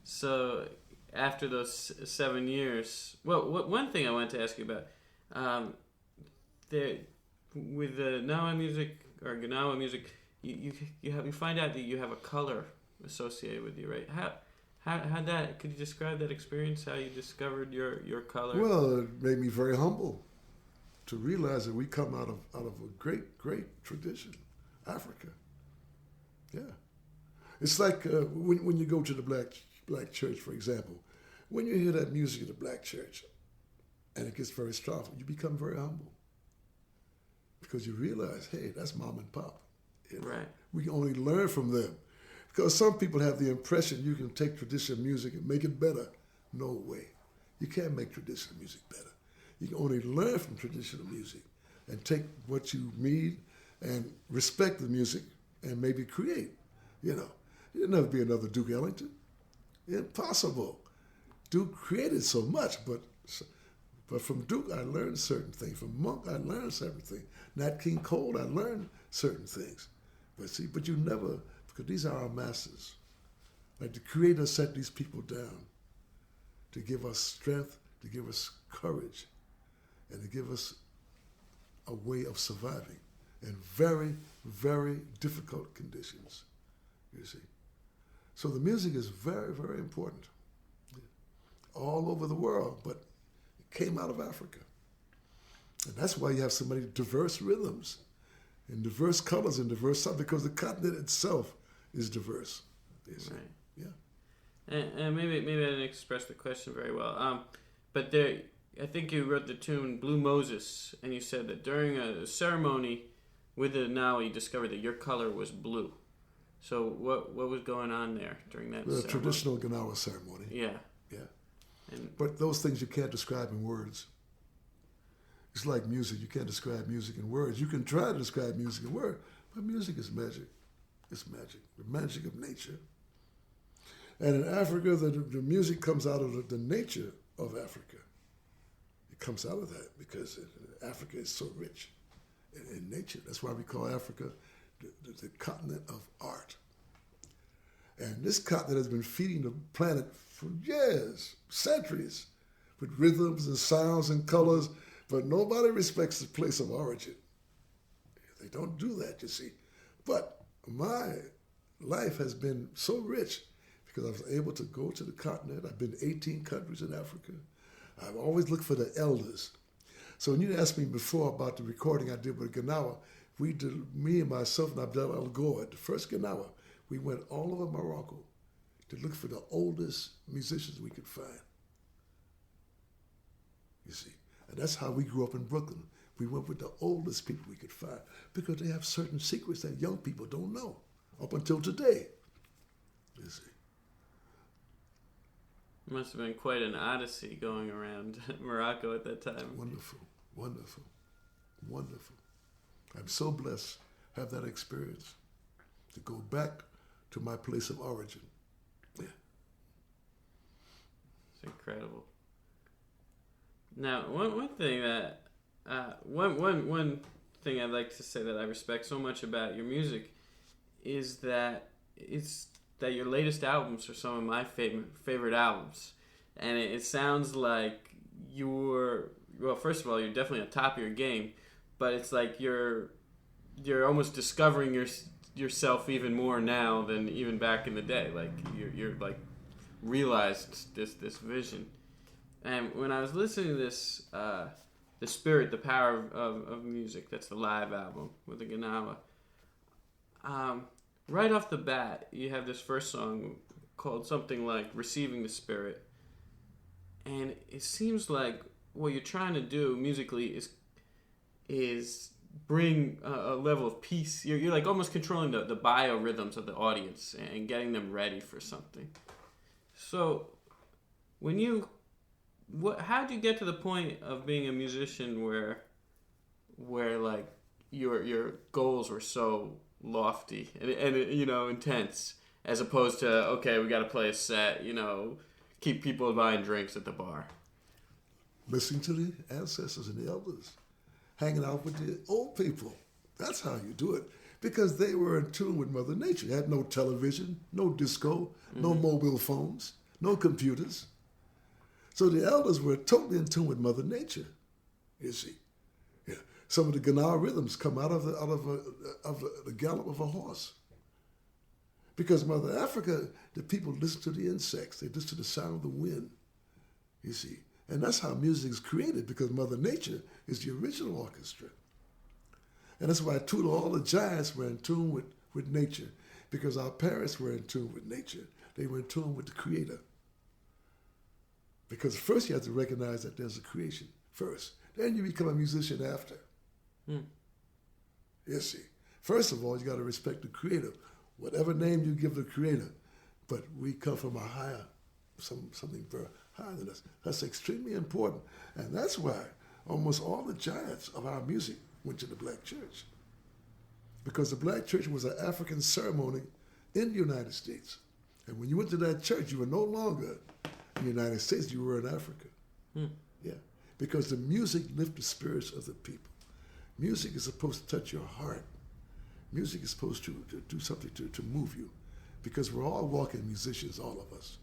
So after those 7 years, well, one thing I wanted to ask you about, with the Gnawa music or Gnawa music, you find out that you have a color associated with you, right? Could you describe that experience? How you discovered your color? Well, it made me very humble to realize that we come out of a great tradition, Africa. Yeah, it's like when you go to the black church, for example. When you hear that music in the black church, and it gets very strong, you become very humble because you realize, hey, that's mom and pop. You know? Right. We can only learn from them. Because some people have the impression you can take traditional music and make it better. No way. You can't make traditional music better. You can only learn from traditional music and take what you need and respect the music and maybe create. You know, there'll never be another Duke Ellington. Impossible. Duke created so much, but from Duke I learned certain things. From Monk I learned certain things. Nat King Cole I learned certain things. But you never, because these are our masters. Like the Creator set these people down to give us strength, to give us courage, and to give us a way of surviving in very, very difficult conditions, you see. So the music is very, very important all over the world, but it came out of Africa. And that's why you have so many diverse rhythms and diverse colors and diverse stuff, because the continent itself is diverse. Right. Yeah. And maybe I didn't express the question very well. But there, I think you wrote the tune Blue Moses, and you said that during a ceremony with the Gnawa, you discovered that your color was blue. So what was going on there during that ceremony? The traditional Gnawa ceremony. Yeah. Yeah. And but those things you can't describe in words. It's like music. You can't describe music in words. You can try to describe music in words, but music is magic. It's magic. The magic of nature. And in Africa, the music comes out of the nature of Africa. It comes out of that because Africa is so rich in nature. That's why we call Africa the continent of art. And this continent has been feeding the planet for years, centuries, with rhythms and sounds and colors, but nobody respects the place of origin. They don't do that, you see. But my life has been so rich because I was able to go to the continent. I've been to 18 countries in Africa. I've always looked for the elders. So when you asked me before about the recording I did with Gnawa, we did, me and myself and Abdel Al Goad, the first Gnawa, we went all over Morocco to look for the oldest musicians we could find. You see, and that's how we grew up in Brooklyn. We went with the oldest people we could find because they have certain secrets that young people don't know up until today. You see. it must have been quite an odyssey going around Morocco at that time. Wonderful, wonderful, wonderful. I'm so blessed to have that experience, to go back to my place of origin. Yeah. It's incredible. Now, one thing that one thing I'd like to say that I respect so much about your music is that your latest albums are some of my favorite albums, and it sounds like first of all, you're definitely on top of your game, but it's like you're almost discovering yourself even more now than even back in the day. Like you're like realized this vision. And when I was listening to this, The Spirit, The Power of Music, that's the live album with the Gnawa, right off the bat, you have this first song called something like Receiving the Spirit. And it seems like what you're trying to do musically is bring a level of peace. You're like almost controlling the biorhythms of the audience and getting them ready for something. So how did you get to the point of being a musician where like your goals were so lofty and intense, as opposed to, okay, we got to play a set, keep people buying drinks at the bar? Listening to the ancestors and the elders, hanging out with the old people. That's how you do it, because they were in tune with Mother Nature. They had no television, no disco, no mobile phones, no computers. So the elders were totally in tune with Mother Nature, you see. Yeah. Some of the Gnawa rhythms come out of the gallop of a horse. Because Mother Africa, the people listen to the insects. They listen to the sound of the wind, you see. And that's how music is created, because Mother Nature is the original orchestra. And that's why too all the giants were in tune with nature, because our parents were in tune with nature. They were in tune with the Creator. Because first you have to recognize that there's a creation first. Then you become a musician after. You see. First of all, you got to respect the Creator. Whatever name you give the Creator, but we come from a higher, something very higher than us. That's extremely important. And that's why almost all the giants of our music went to the black church. Because the black church was an African ceremony in the United States. And when you went to that church, you were no longer in the United States, you were in Africa. Yeah. Because the music lifts the spirits of the people. Music is supposed to touch your heart. Music is supposed to do something to move you, because we're all walking musicians, all of us.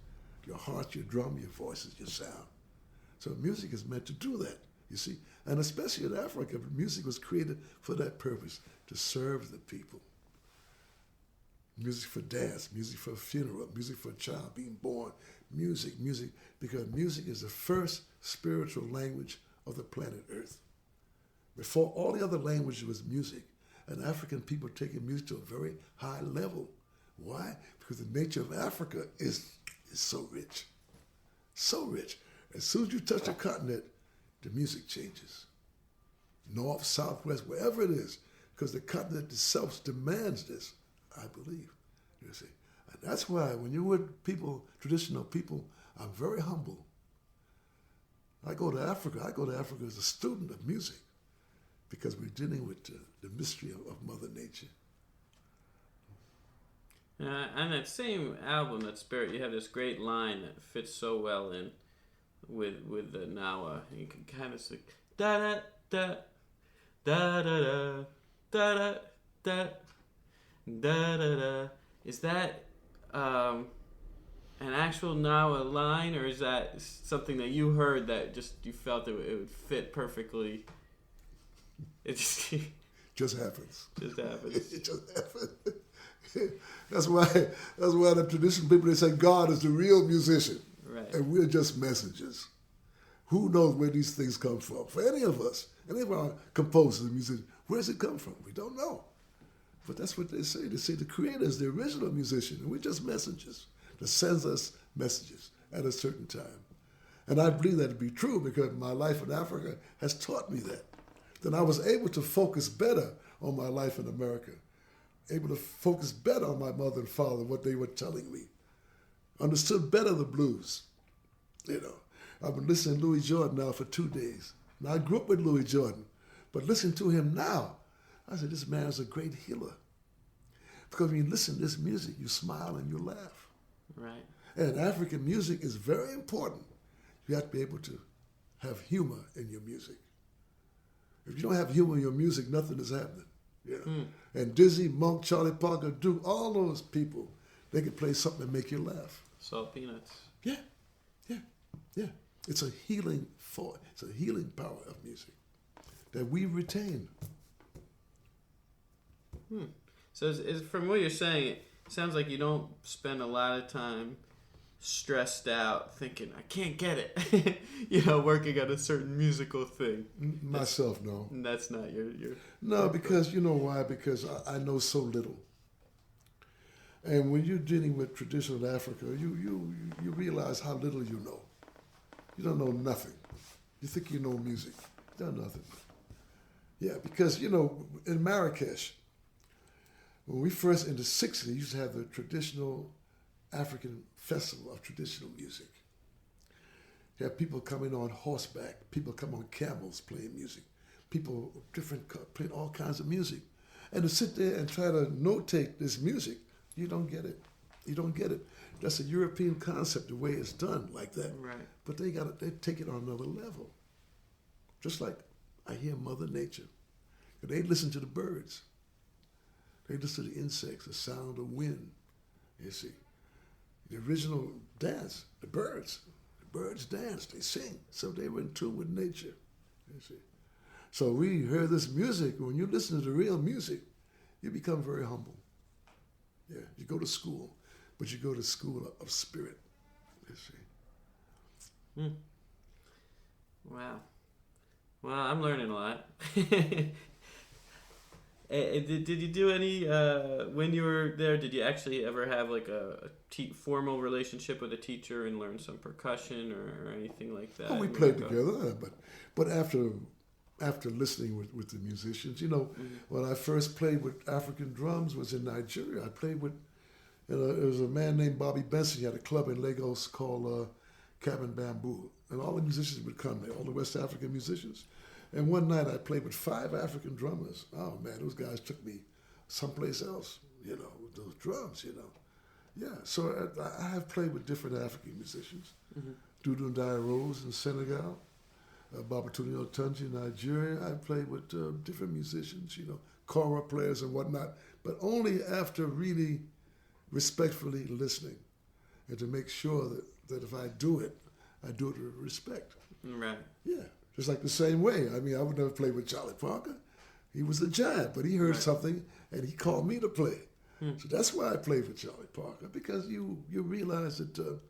Your heart, your drum, your voices, your sound. So music is meant to do that, you see. And especially in Africa, music was created for that purpose, to serve the people. Music for dance, music for a funeral, music for a child being born, music, because music is the first spiritual language of the planet Earth. Before all the other languages was music. And African people taking music to a very high level. Why? Because the nature of Africa is so rich. So rich. As soon as you touch the continent, the music changes. North, south, west, wherever it is. Because the continent itself demands this, I believe. You see. And that's why when you're with people, traditional people, I'm very humble. I go to Africa as a student of music, because we're dealing with the mystery of Mother Nature. On that same album, that Spirit, you have this great line that fits so well in with the Gnawa. You can kind of sing da da da da da da da da da da da. Is that an actual Gnawa line, or is that something that you heard that just you felt it would fit perfectly? It just happens. Just happens. It just happens. That's why the traditional people, they say God is the real musician. Right. And we're just messengers. Who knows where these things come from? For any of us, any of our composers and musicians, where does it come from? We don't know. But that's what they say. They say the Creator is the original musician, and we're just messengers that sends us messages at a certain time. And I believe that to be true, because my life in Africa has taught me that. Then I was able to focus better on my life in America, able to focus better on my mother and father, what they were telling me, understood better the blues. You know, I've been listening to Louis Jordan now for 2 days. Now, I grew up with Louis Jordan, but listening to him now, I said, this man is a great healer. Because when you listen to this music, you smile and you laugh. Right. And African music is very important. You have to be able to have humor in your music. If you don't have humor in your music, nothing is happening. Yeah. And Dizzy, Monk, Charlie Parker, Duke, all those people, they can play something and make you laugh. Salt peanuts. Yeah. It's a healing power of music that we retain. So from what you're saying, it sounds like you don't spend a lot of time stressed out thinking, I can't get it, working on a certain musical thing. Myself, no. That's not your No, because you know why? Because I know so little. And when you're dealing with traditional Africa, you realize how little you know. You don't know nothing. You think you know music. You don't know nothing. Yeah, because, in Marrakesh, when we first, in the 60s, used to have the traditional African festival of traditional music. You have people coming on horseback, people come on camels playing music, people playing all kinds of music. And to sit there and try to notate this music, you don't get it. You don't get it. That's a European concept, the way it's done like that. Right. But they take it on another level. Just like I hear Mother Nature. They listen to the birds. They listen to the insects, the sound of wind, you see. The original dance, the birds dance, they sing. So they were in tune with nature, you see. So we heard this music. When you listen to the real music, you become very humble. Yeah. You go to school, but you go to school of spirit. You see. Wow. Well, I'm learning a lot. Did you do any when you were there? Did you actually ever have like a formal relationship with a teacher and learn some percussion or anything like that? Oh, we played together, but after listening with the musicians, when I first played with African drums was in Nigeria. I played with there was a man named Bobby Benson. He had a club in Lagos called Cabin Bamboo, and all the musicians would come there, all the West African musicians. And one night I played with 5 African drummers. Oh man, those guys took me someplace else, with those drums, Yeah, so I have played with different African musicians. Dudu Ndai Rose in Senegal, Babatunde Otunji in Nigeria. I played with different musicians, kora players and whatnot, but only after really respectfully listening and to make sure that if I do it with respect. Right. Yeah. Just like the same way. I mean, I would never play with Charlie Parker. He was a giant, but he heard something and he called me to play. So that's why I played with Charlie Parker, because you realize that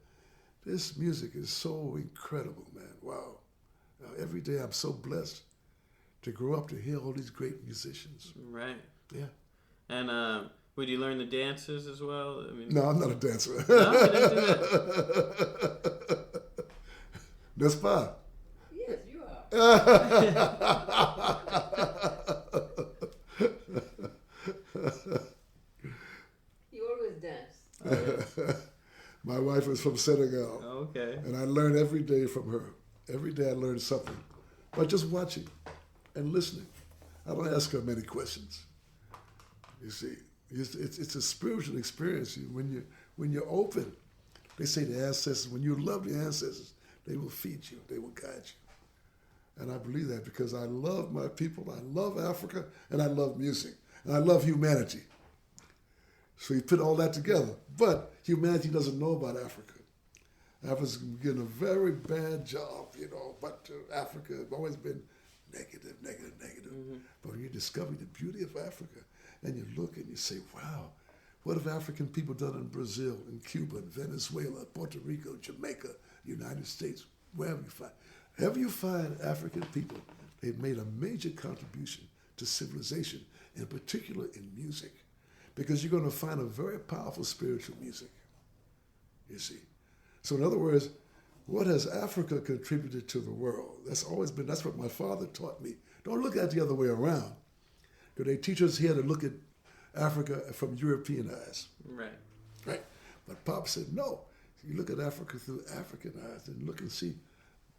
this music is so incredible, man. Wow. Every day I'm so blessed to grow up to hear all these great musicians. Right. Yeah. And would you learn the dances as well? I mean, No, I'm not a dancer. No, you didn't do that. N'est-ce pas? Yes, you are. You always dance. My wife is from Senegal. Oh, okay. And I learn every day from her. Every day I learn something by just watching and listening. I don't ask her many questions. You see, it's a spiritual experience. When you're open, they say the ancestors, when you love the ancestors, they will feed you, they will guide you. And I believe that because I love my people, I love Africa, and I love music, and I love humanity. So you put all that together. But humanity doesn't know about Africa. Africa's getting a very bad job, but Africa has always been negative. But when you discover the beauty of Africa, and you look and you say, wow, what have African people done in Brazil, in Cuba, in Venezuela, Puerto Rico, Jamaica, United States, wherever you find African people, they've made a major contribution to civilization, in particular in music, because you're going to find a very powerful spiritual music, you see. So in other words, what has Africa contributed to the world? That's what my father taught me. Don't look at it the other way around. Because they teach us here to look at Africa from European eyes. Right. But Pop said, no, you look at Africa through African eyes and look and see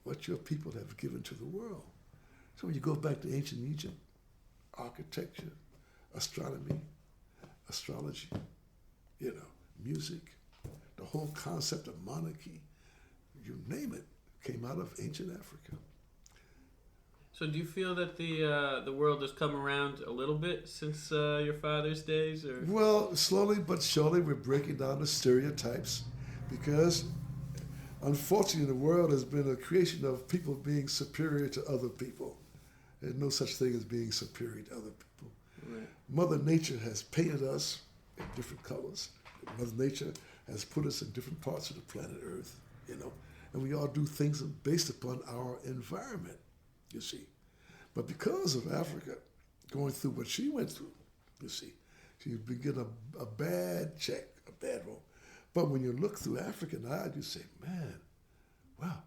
what your people have given to the world. So when you go back to ancient Egypt, architecture, astronomy, astrology, music, the whole concept of monarchy, you name it, came out of ancient Africa. So do you feel that the world has come around a little bit since your father's days? Or? Well, slowly but surely we're breaking down the stereotypes, because unfortunately the world has been a creation of people being superior to other people. There's no such thing as being superior to other people. Right. Mother Nature has painted us in different colors. Mother Nature has put us in different parts of the planet Earth, and we all do things based upon our environment, you see. But because of Africa going through what she went through, you see, she's been getting a bad check, a bad roll. But when you look through African eyes, you say, man, wow,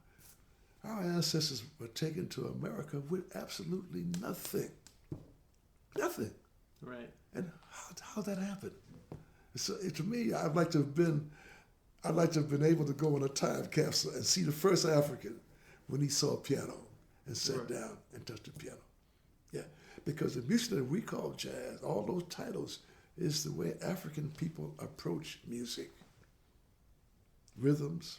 our ancestors were taken to America with absolutely nothing. Nothing. Right. And how that happened? So to me, I'd like to have been able to go on a time capsule and see the first African when he saw a piano and sat down and touched the piano. Yeah, because the music that we call jazz, all those titles, is the way African people approach music. Rhythms,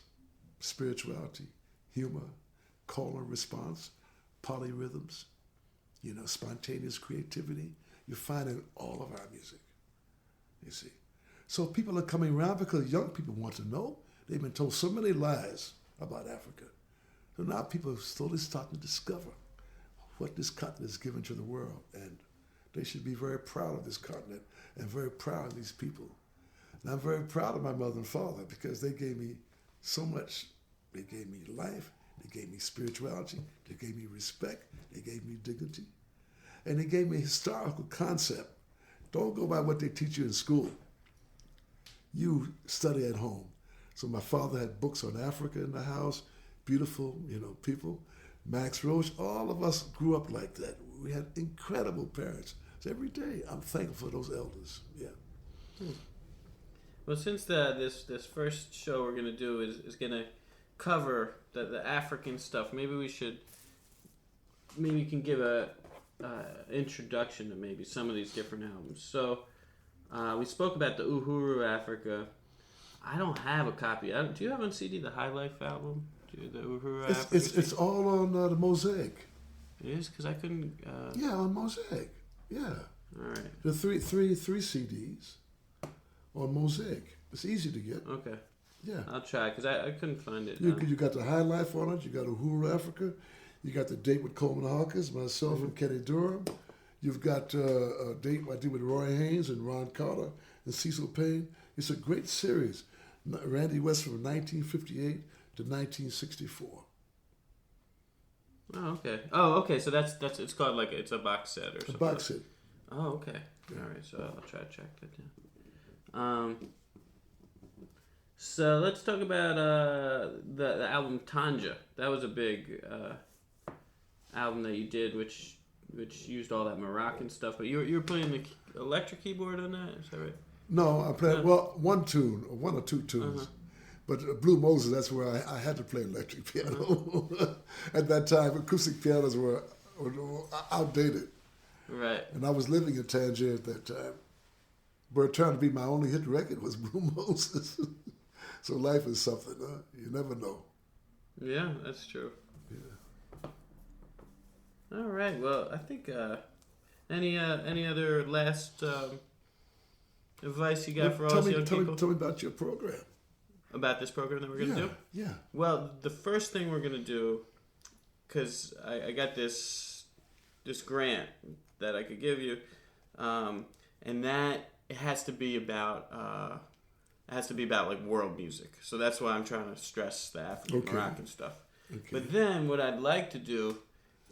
spirituality, humor, call and response, polyrhythms, spontaneous creativity. You find it in all of our music, you see. So people are coming around because young people want to know. They've been told so many lies about Africa. So now people are slowly starting to discover what this continent has given to the world. And they should be very proud of this continent and very proud of these people. And I'm very proud of my mother and father because they gave me so much. They gave me life. They gave me spirituality. They gave me respect. They gave me dignity. And they gave me a historical concept. Don't go by what they teach you in school. You study at home. So my father had books on Africa in the house, beautiful, people. Max Roach, all of us grew up like that. We had incredible parents. So every day I'm thankful for those elders. Yeah. Well, since this first show we're gonna do is gonna cover the African stuff, maybe you can give a introduction to maybe some of these different albums. So we spoke about the Uhuru Africa. I don't have a copy. Do you have on CD the High Life album? The Uhuru Africa? It's all on the Mosaic. It is because I couldn't. Yeah, on Mosaic. Yeah. All right. The three CDs on Mosaic. It's easy to get. Okay. Yeah. I'll try because I couldn't find it. You got the High Life on it. You got Uhuru Africa. You got the date with Coleman Hawkins, myself, and Kenny Durham. You've got a date I did with Roy Haynes and Ron Carter and Cecil Payne. It's a great series. Randy Weston from 1958 to 1964. Oh, okay. Oh, okay. So that's it's called it's a box set or something. A box set. Oh, okay. Yeah. All right. So I'll try to track that down. So let's talk about the album Tanja. That was a big album that you did, which used all that Moroccan stuff. But you were playing the electric keyboard on that. Is that right? No, I played one or two tunes. But Blue Moses, that's where I had to play electric piano. At that time, acoustic pianos were outdated. Right. And I was living in Tangier at that time. But it turned to be my only hit record was Blue Moses. So life is something, huh? You never know. Yeah, that's true. Yeah. All right. Well, I think any other last advice you got for all young people? Tell me about your program. About this program that we're going to do? Yeah. Well, the first thing we're going to do, because I got this grant that I could give you, and that it has to be about like world music. So that's why I'm trying to stress the African Moroccan stuff. Okay. But then what I'd like to do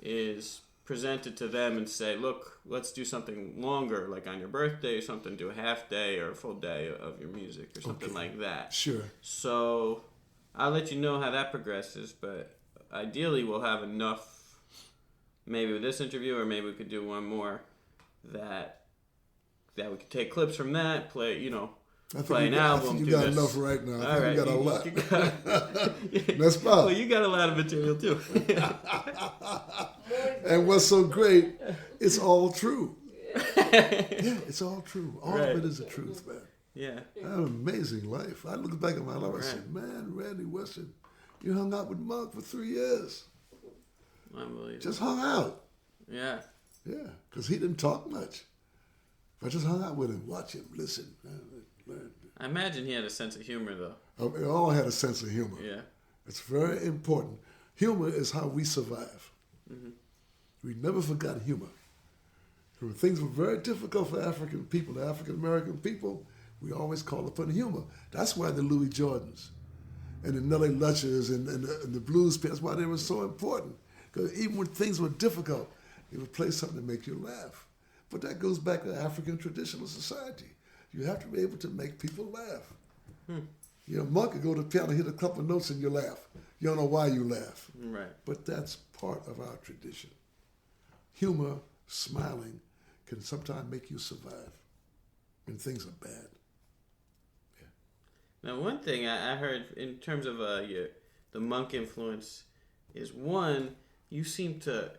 is present it to them and say, look, let's do something longer, like on your birthday or something, do a half day or a full day of your music or something like that. Sure. So I'll let you know how that progresses, but ideally we'll have enough, maybe with this interview or maybe we could do one more, that we could take clips from that, play an album. I think you got enough right now. I think you got a lot. That's fine. Well, you got a lot of material too. And what's so great, it's all true. Yeah, it's all true. All of it is the truth, man. Yeah. I had an amazing life. I look back at my life and I said, man, Randy Weston, you hung out with Monk for 3 years. Unbelievable. Just hung out. Yeah. Yeah, because he didn't talk much. I just hung out with him, watch him, listen, learn. I imagine he had a sense of humor, though. We all had a sense of humor. Yeah. It's very important. Humor is how we survive. Mm-hmm. We never forgot humor. When things were very difficult for African people, the African American people, we always called upon humor. That's why the Louis Jordans and the Nellie Lutchers and the blues, that's why they were so important. Because even when things were difficult, they would play something to make you laugh. But that goes back to African traditional society. You have to be able to make people laugh. Monk could go to the piano, hit a couple of notes, and you laugh. You don't know why you laugh. Right. But that's part of our tradition. Humor, smiling, can sometimes make you survive when things are bad. Yeah. Now, one thing I heard in terms of the Monk influence is, one, you seem to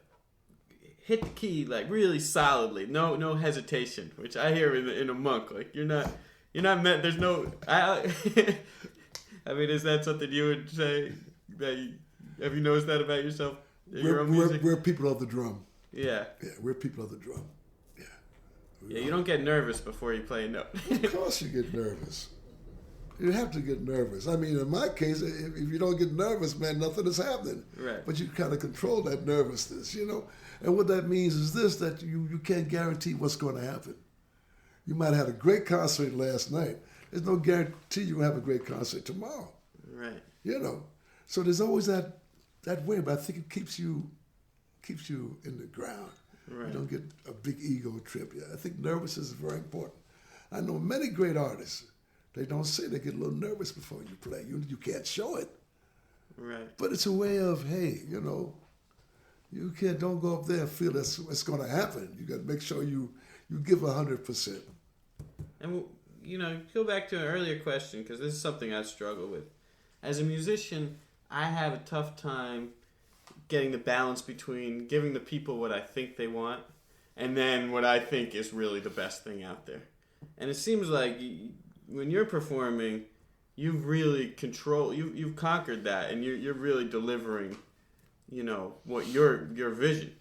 hit the key like really solidly, no hesitation, which I hear in a Monk. Like you're not meant. There's no. I mean, is that something you would say? Have you noticed that about yourself? Your own music? We're people of the drum. Yeah. Yeah, we're people of the drum. Yeah. Yeah, you don't get nervous before you play a note. Of course you get nervous. You have to get nervous. I mean, in my case, if you don't get nervous, man, nothing is happening. Right. But you kind of control that nervousness, And what that means is this, that you can't guarantee what's going to happen. You might have had a great concert last night. there's no guarantee you'll have a great concert tomorrow. Right. You know, so there's always that way, but I think it keeps you in the ground. Right. You don't get a big ego trip. Yeah, I think nervousness is very important. I know many great artists. They don't say they get a little nervous before you play. You can't show it. Right. But it's a way of, hey, you know, don't go up there and feel that's what's going to happen. You got to make sure you give 100%. And, you know, go back to an earlier question, because this is something I struggle with. As a musician, I have a tough time getting the balance between giving the people what I think they want and then what I think is really the best thing out there. And it seems like when you're performing, you've really you've conquered that, and you're really delivering, you know, what your vision.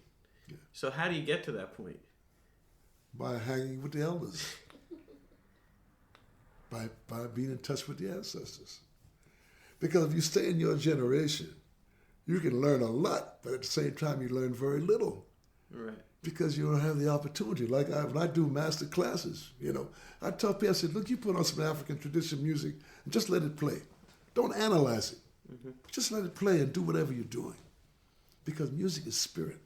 Yeah. So how do you get to that point? By hanging with the elders. By being in touch with the ancestors. Because if you stay in your generation, you can learn a lot, but at the same time you learn very little. Right. Because you don't have the opportunity. Like when I do master classes, you know, I tell people, I said, look, you put on some African traditional music and just let it play. Don't analyze it. Mm-hmm. Just let it play and do whatever you're doing. Because music is spirit.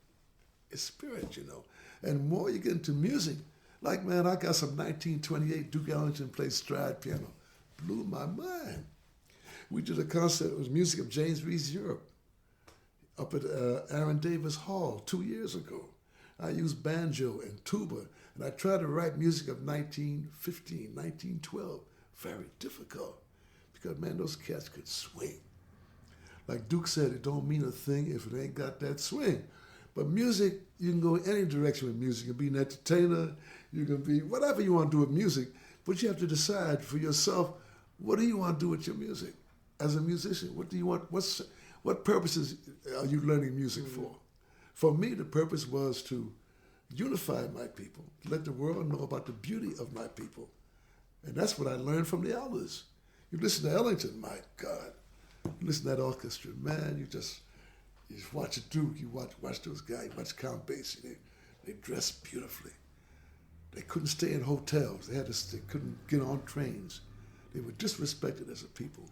It's spirit, you know. And more you get into music, like, man, I got some 1928 Duke Ellington played stride piano. Blew my mind. We did a concert, it was music of James Reed's Europe up at Aaron Davis Hall 2 years ago. I used banjo and tuba, and I tried to write music of 1915, 1912. Very difficult, because, man, those cats could swing. Like Duke said, it don't mean a thing if it ain't got that swing. But music, you can go any direction with music. You can be an entertainer, you can be whatever you want to do with music, but you have to decide for yourself, what do you want to do with your music? As a musician, what do you want? What purposes are you learning music for? For me, the purpose was to unify my people, let the world know about the beauty of my people. And that's what I learned from the elders. You listen to Ellington, my God. You listen to that orchestra, man, you watch a Duke, you watch those guys, you watch Count Basie, they dress beautifully. They couldn't stay in hotels, they couldn't get on trains. They were disrespected as a people,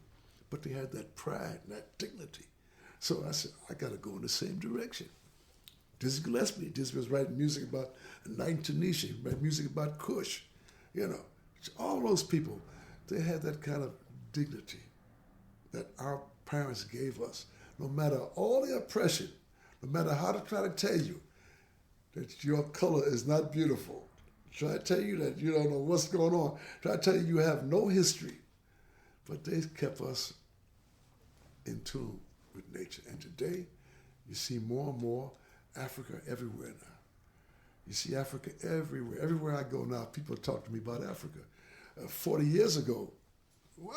but they had that pride and that dignity. So I said, I got to go in the same direction. Dizzy Gillespie was writing music about a night in Tunisia, writing music about Kush. You know, all those people, they had that kind of dignity that our parents gave us. No matter all the oppression, no matter how to try to tell you that your color is not beautiful, try to tell you that you don't know what's going on, try to tell you you have no history, but they kept us in tune with nature. And today, you see more and more Africa everywhere now. You see Africa everywhere. Everywhere I go now, people talk to me about Africa. 40 years ago, why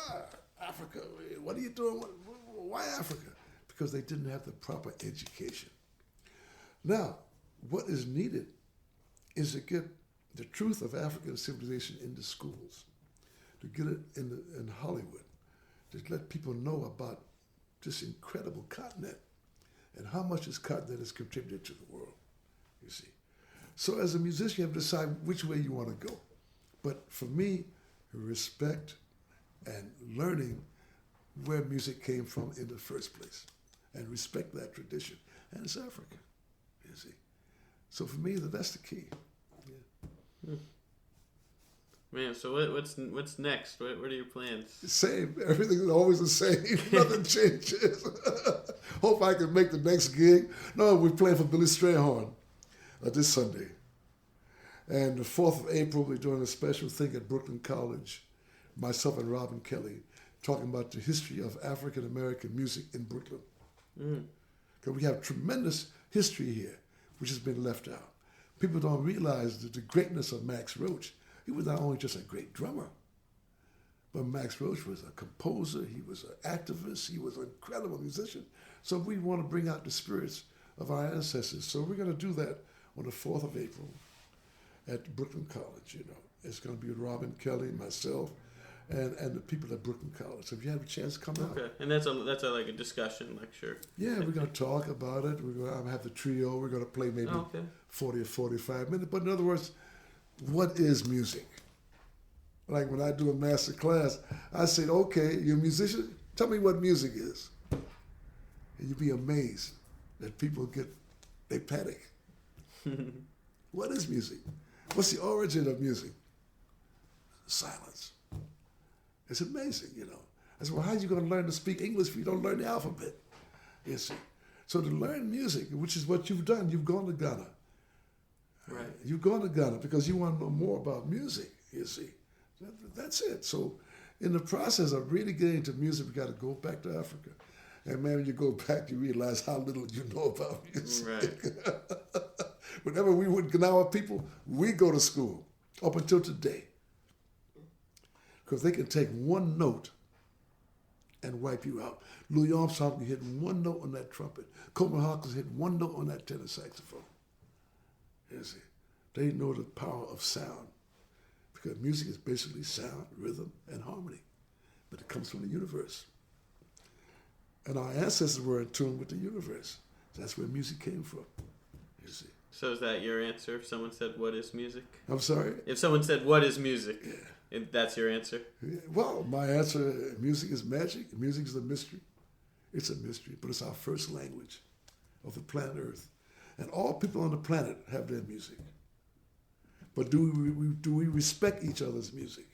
Africa? What are you doing? Why Africa? Because they didn't have the proper education. Now, what is needed is to get the truth of African civilization into schools, to get it in Hollywood, to let people know about this incredible continent and how much this continent has contributed to the world, you see. So as a musician, you have to decide which way you want to go. But for me, respect and learning where music came from in the first place and respect that tradition. And it's Africa, you see. So for me, that's the key. Yeah. Man, so what's next? What are your plans? Same. Everything's always the same. Nothing changes. Hope I can make the next gig. No, we're playing for Billy Strayhorn this Sunday. And the 4th of April, we're doing a special thing at Brooklyn College, myself and Robin Kelly, talking about the history of African-American music in Brooklyn. Because we have tremendous history here, which has been left out. People don't realize the greatness of Max Roach. He was not only just a great drummer, but Max Roach was a composer, he was an activist, he was an incredible musician. So we want to bring out the spirits of our ancestors. So we're going to do that on the 4th of April at Brooklyn College, you know. It's going to be with Robin Kelly, myself, and the people at Brooklyn College. So if you have a chance, come out. Okay, and that's like a discussion lecture. Yeah, we're going to talk about it. We're going to have the trio. We're going to play maybe 40 or 45 minutes. But in other words, what is music? Like when I do a master class, I say, okay, you're a musician, tell me what music is. And you'd be amazed that people they panic. What is music? What's the origin of music? Silence. It's amazing, you know. I said, well, how are you going to learn to speak English if you don't learn the alphabet? You see. So to learn music, which is what you've done, you've gone to Ghana. Right. You've gone to Ghana because you want to know more about music, you see. That's it. So in the process of really getting into music, we got to go back to Africa. And man, when you go back, you realize how little you know about music. Right. Whenever we with Gnawa people, we go to school up until today. Because they can take one note and wipe you out. Louis Armstrong can hit one note on that trumpet. Coleman Hawkins hit one note on that tenor saxophone. You see, they know the power of sound. Because music is basically sound, rhythm, and harmony. But it comes from the universe. And our ancestors were in tune with the universe. That's where music came from, you see. So is that your answer? If someone said, what is music? I'm sorry? If someone said, what is music? Yeah. That's your answer? Yeah. Well, my answer, music is magic. Music is a mystery. It's a mystery, but it's our first language of the planet Earth. And all people on the planet have their music. But do we respect each other's music?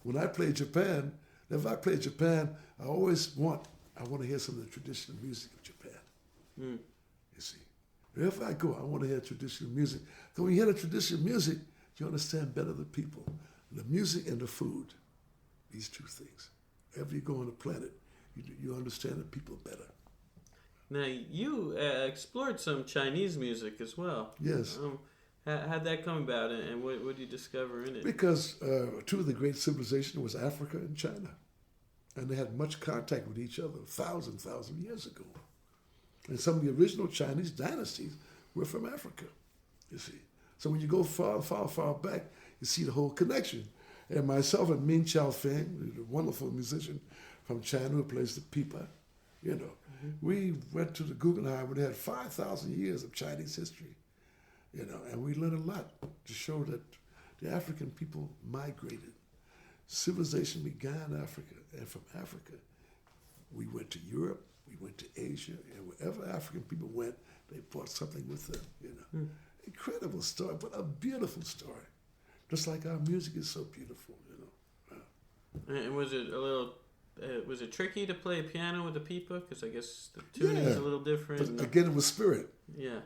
When I play Japan, if I play Japan, I want to hear some of the traditional music of Japan. You see. If I go, I want to hear traditional music. Because when you hear the traditional music, you understand better the people. The music and the food. These two things. Wherever you go on the planet, you understand the people better. Now, you explored some Chinese music as well. Yes. How'd that come about, and what did you discover in it? Because two of the great civilizations was Africa and China. And they had much contact with each other thousand years ago. And some of the original Chinese dynasties were from Africa, you see. So when you go far back, you see the whole connection. And myself and Min Chao Feng, a wonderful musician from China who plays the pipa, you know, we went to the Guggenheim where they had 5,000 years of Chinese history, you know, and we learned a lot to show that the African people migrated. Civilization began in Africa, and from Africa, we went to Europe, we went to Asia, and wherever African people went, they brought something with them, you know. Incredible story, but a beautiful story. Just like our music is so beautiful, you know. And was it a little, was it tricky to play piano with the pipa? Because I guess the tuning is a little different. But again, it was spirit. Yeah.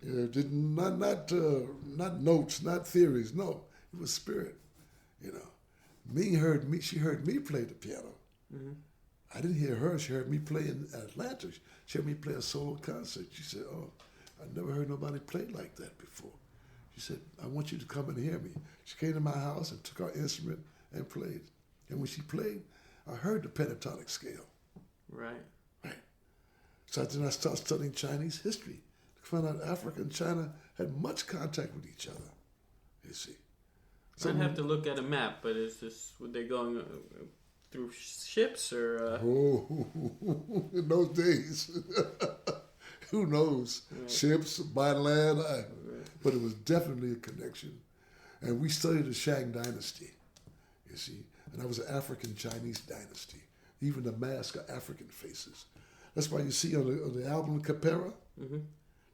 Not notes, not theories, no. It was spirit, you know. She heard me play the piano. I didn't hear her. She heard me play in Atlanta. She heard me play a solo concert. She said, oh, I never heard nobody play like that before. She said, I want you to come and hear me. She came to my house and took our instrument and played. And when she played, I heard the pentatonic scale. Right. So then I started studying Chinese history to find out Africa and China had much contact with each other, you see. So I'd have to look at a map, but is this, were they going through ships or? In those days, who knows? Right. Ships, by land, but it was definitely a connection. And we studied the Shang dynasty, you see, and that was an African-Chinese dynasty. Even the masks are African faces. That's why you see on the album Capera,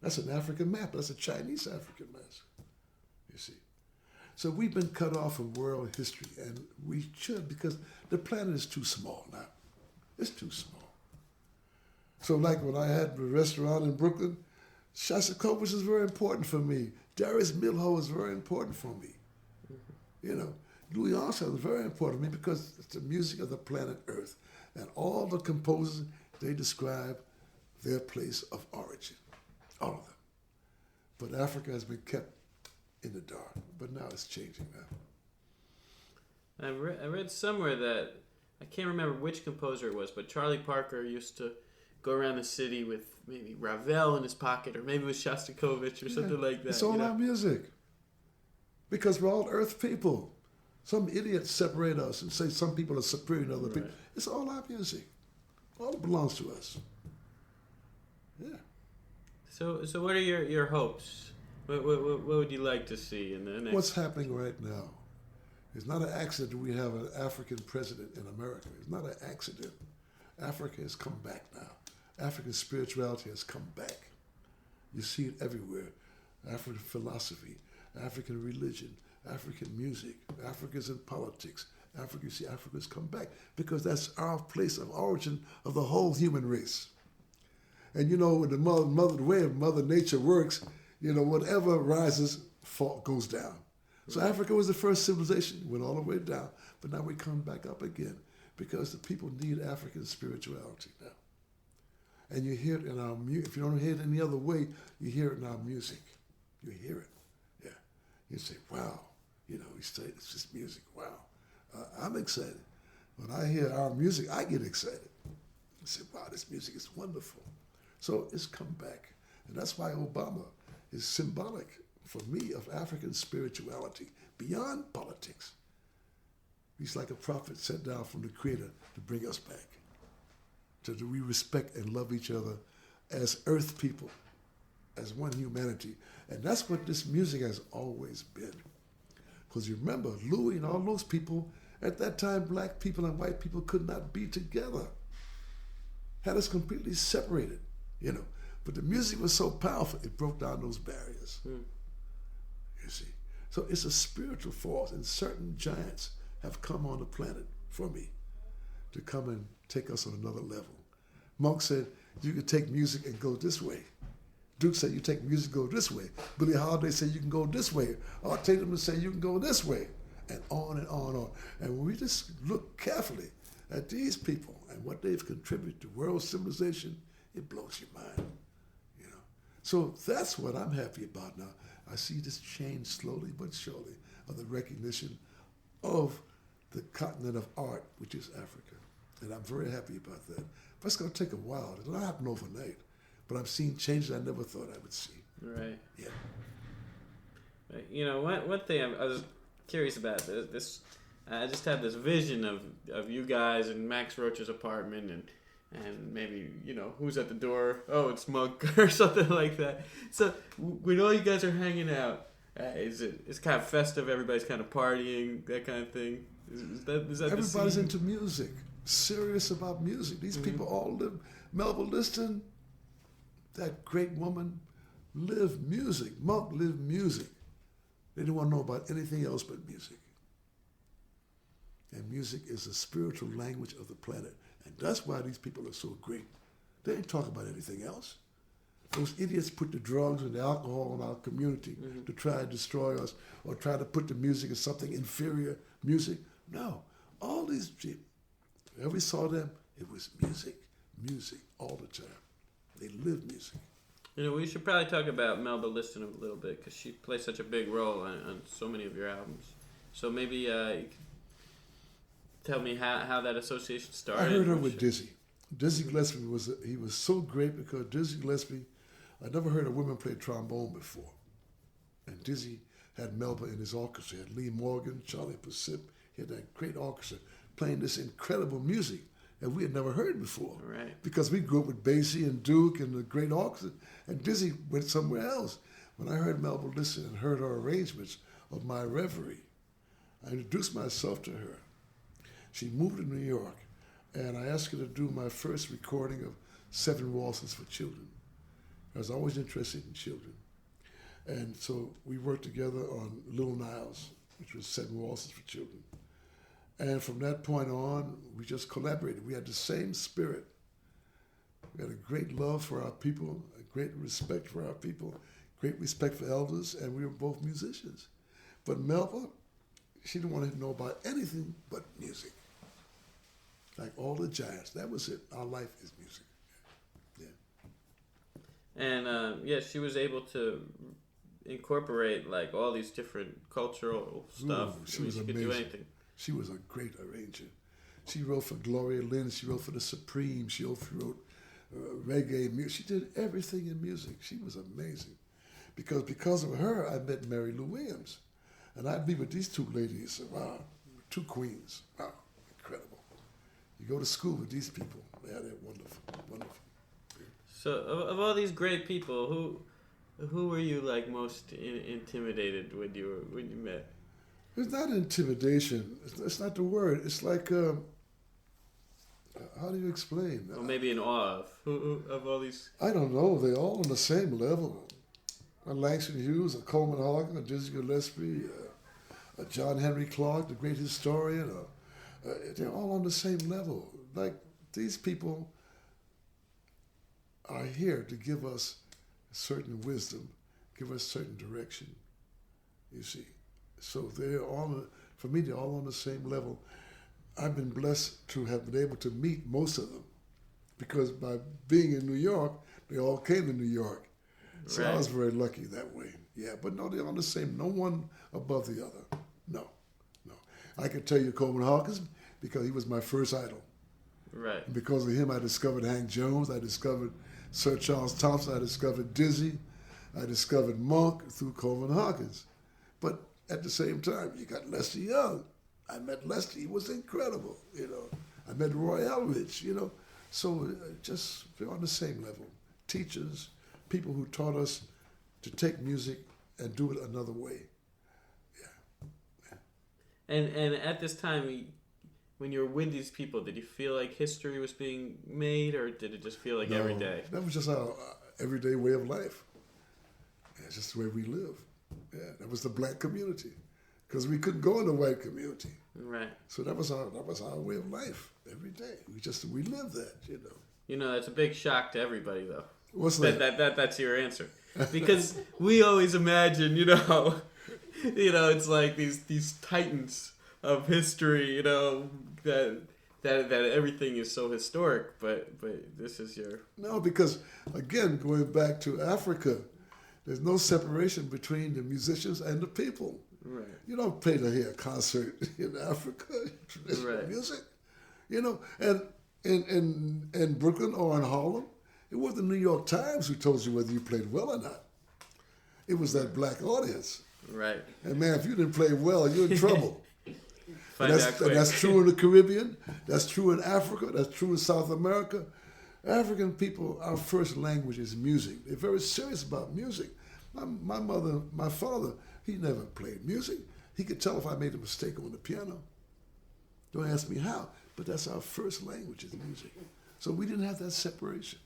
that's an African map. That's a Chinese African mask, you see. So we've been cut off from world history, and we should, because the planet is too small now. It's too small. So like when I had the restaurant in Brooklyn, Shostakovich is very important for me. Darius Milhaud is very important for me. You know, Louis Armstrong is very important to me because it's the music of the planet Earth. And all the composers, they describe their place of origin, all of them. But Africa has been kept in the dark, but now it's changing now. I read somewhere that, I can't remember which composer it was, but Charlie Parker used to go around the city with maybe Ravel in his pocket, or maybe with Shostakovich or something like that. It's all our music. Because we're all earth people. Some idiots separate us and say some people are superior to other people. It's all our music. All belongs to us. Yeah. So what are your hopes? What would you like to see in the next? What's happening right now It's not an accident that we have an African president in America. It's not an accident. Africa has come back now. African spirituality has come back. You see it everywhere. African philosophy, African religion, African music, Africa's in politics. Africa's come back because that's our place of origin of the whole human race. And you know, the way Mother Nature works, you know, whatever rises goes down. So Africa was the first civilization, went all the way down, but now we come back up again because the people need African spirituality now. And you hear it in our music. If you don't hear it any other way, you hear it in our music. You hear it. Yeah. You say, wow. You know, you say, it's just music. Wow. I'm excited. When I hear our music, I get excited. I say, wow, this music is wonderful. So it's come back. And that's why Obama is symbolic for me of African spirituality beyond politics. He's like a prophet sent down from the Creator to bring us back. So that we respect and love each other as earth people, as one humanity. And that's what this music has always been. Because you remember, Louis and all those people, at that time, black people and white people could not be together. Had us completely separated, you know. But the music was so powerful, it broke down those barriers. You see. So it's a spiritual force, and certain giants have come on the planet for me to come and take us on another level. Monk said, you can take music and go this way. Duke said, you take music, go this way. Billie Holiday said, you can go this way. Art Tatum would say, you can go this way. And on and on and on. And when we just look carefully at these people and what they've contributed to world civilization, it blows your mind. You know. So that's what I'm happy about now. I see this change slowly but surely of the recognition of the continent of art, which is Africa. And I'm very happy about that. But it's going to take a while. It'll not happen overnight. But I'm seeing changes I never thought I would see. Right. Yeah. You know, one thing I was curious about this. I just have this vision of you guys in Max Roach's apartment and maybe, you know, who's at the door? Oh, it's Monk or something like that. So when all you guys are hanging out, it's kind of festive. Everybody's kind of partying, that kind of thing. Is that everybody's into music, serious about music. These people all live. Melba Liston, that great woman, lived music. Monk lived music. They didn't want to know about anything else but music. And music is a spiritual language of the planet. And that's why these people are so great. They didn't talk about anything else. Those idiots put the drugs and the alcohol in our community to try to destroy us or try to put the music as something inferior music. No. All these people, whenever we saw them, it was music, music all the time. They lived music. You know, we should probably talk about Melba Liston a little bit because she plays such a big role on so many of your albums. So maybe you could tell me how that association started. I heard her with Dizzy. Dizzy Gillespie was so great because Dizzy Gillespie, I never heard a woman play trombone before. And Dizzy had Melba in his orchestra. He had Lee Morgan, Charlie Persip. He had that great orchestra playing this incredible music that we had never heard before. Right. Because we grew up with Basie and Duke and the great orchestra, and Dizzy went somewhere else. When I heard Melba listen and heard her arrangements of My Reverie, I introduced myself to her. She moved to New York, and I asked her to do my first recording of 7 Waltzes for Children. I was always interested in children. And so we worked together on Little Niles, which was 7 Waltzes for Children. And from that point on, we just collaborated. We had the same spirit. We had a great love for our people, a great respect for our people, great respect for elders, and we were both musicians. But Melba, she didn't want to know about anything but music. Like all the giants, that was it. Our life is music. Yeah. And she was able to incorporate like all these different cultural stuff. She was amazing. Could do anything. She was a great arranger. She wrote for Gloria Lynn. She wrote for the Supremes. She wrote reggae music. She did everything in music. She was amazing. Because of her, I met Mary Lou Williams. And I'd be with these 2 ladies. Wow, 2 queens. Wow, incredible. You go to school with these people. Yeah, they're wonderful, wonderful. So of all these great people, who were you like most intimidated when you met? It's not intimidation. It's not the word. It's like, how do you explain? Or maybe in awe of who of all these. I don't know. They're all on the same level. A Langston Hughes, a Coleman Hawkins, a Dizzy Gillespie, a John Henry Clark, the great historian. They're all on the same level. Like, these people are here to give us certain wisdom, give us certain direction, you see. So they're all, for me, they're all on the same level. I've been blessed to have been able to meet most of them because by being in New York, they all came to New York. So Right. I was very lucky that way. Yeah, but no, they're on the same, no one above the other. No. I could tell you Coleman Hawkins because he was my first idol. Right. And because of him, I discovered Hank Jones, I discovered Sir Charles Thompson, I discovered Dizzy, I discovered Monk through Coleman Hawkins. But at the same time, you got Lester Young. I met Lester, he was incredible, you know. I met Roy Eldridge, you know. So just, they're on the same level. Teachers, people who taught us to take music and do it another way. And at this time, when you were with these people, did you feel like history was being made, or did it just feel like every day? That was just our everyday way of life. Yeah, it's just the way we live. Yeah, that was the black community, because we couldn't go in the white community. Right. So that was our way of life every day. We lived that, you know. You know, that's a big shock to everybody, though. What's that? That's your answer, because we always imagine, you know, it's like these titans of history, you know, that everything is so historic, but this is your... No, because again, going back to Africa, there's no separation between the musicians and the people. Right. You don't pay to hear a concert in Africa, traditional Right. music, you know. And in Brooklyn or in Harlem, it wasn't the New York Times who told you whether you played well or not. It was that black audience. Right. And man, if you didn't play well, you're in trouble. Find out quick. And that's true in the Caribbean. That's true in Africa. That's true in South America. African people, our first language is music. They're very serious about music. My father, he never played music. He could tell if I made a mistake on the piano. Don't ask me how, but that's our first language is music. So we didn't have that separation.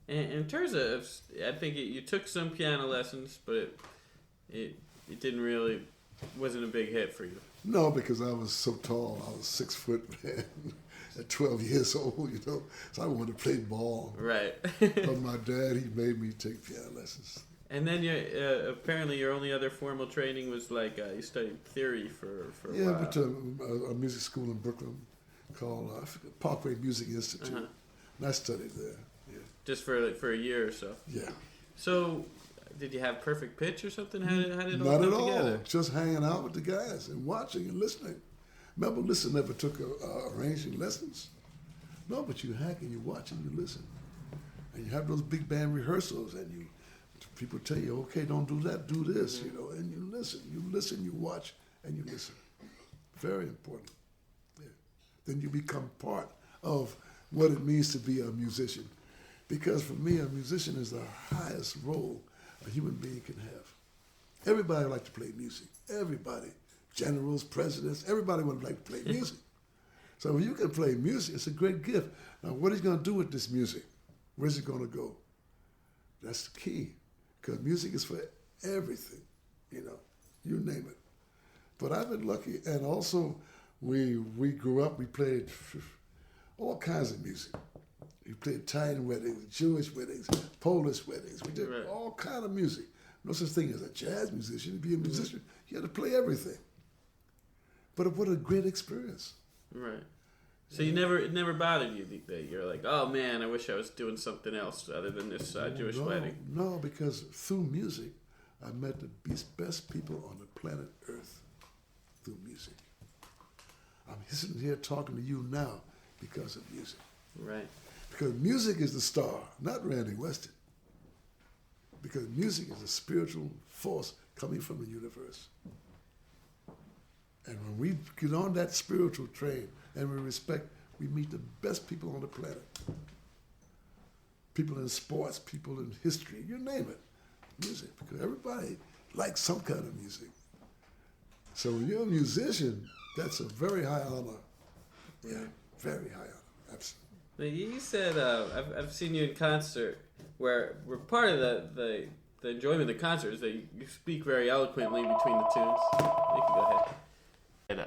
In terms of, I think you took some piano lessons, but it didn't really, wasn't a big hit for you. No, because I was so tall. I was 6 foot, man, at 12 years old, you know. So I wanted to play ball. Right. But my dad, he made me take piano lessons. And then apparently your only other formal training was like you studied theory for a Yeah, while. I went to a music school in Brooklyn called Parkway Music Institute. Uh-huh. And I studied there. Yeah. Just for a year or so. Yeah. So, did you have perfect pitch or something? How did it all Not come at all. together? Just hanging out with the guys and watching and listening. Remember, Listen never took arranging lessons. No, but you hack and you watch and you listen. And you have those big band rehearsals and people tell you, okay, don't do that, do this, you know, and you listen, you watch, and you listen. Very important. Yeah. Then you become part of what it means to be a musician. Because for me, a musician is the highest role a human being can have. Everybody would like to play music. Everybody. Generals, presidents, everybody would like to play music. So if you can play music, it's a great gift. Now, what are you going to do with this music? Where's it going to go? That's the key. Because music is for everything, you know, you name it. But I've been lucky. And also, we grew up, we played all kinds of music. We played Italian weddings, Jewish weddings, Polish weddings. We did all kind of music. No such thing as a jazz musician. To be a musician, you had to play everything. But what a great experience. Right. So it never bothered you that you're like, oh man, I wish I was doing something else other than this Jewish wedding. No, because through music, I met the best people on the planet Earth through music. I'm sitting here talking to you now because of music. Right. Because music is the star, not Randy Weston. Because music is a spiritual force coming from the universe. And when we get on that spiritual train and we respect, we meet the best people on the planet. People in sports, people in history, you name it. Music, because everybody likes some kind of music. So when you're a musician, that's a very high honor. Yeah, very high honor. Absolutely. Now, you said I've seen you in concert where part of the enjoyment of the concert is that you speak very eloquently between the tunes. You can go ahead.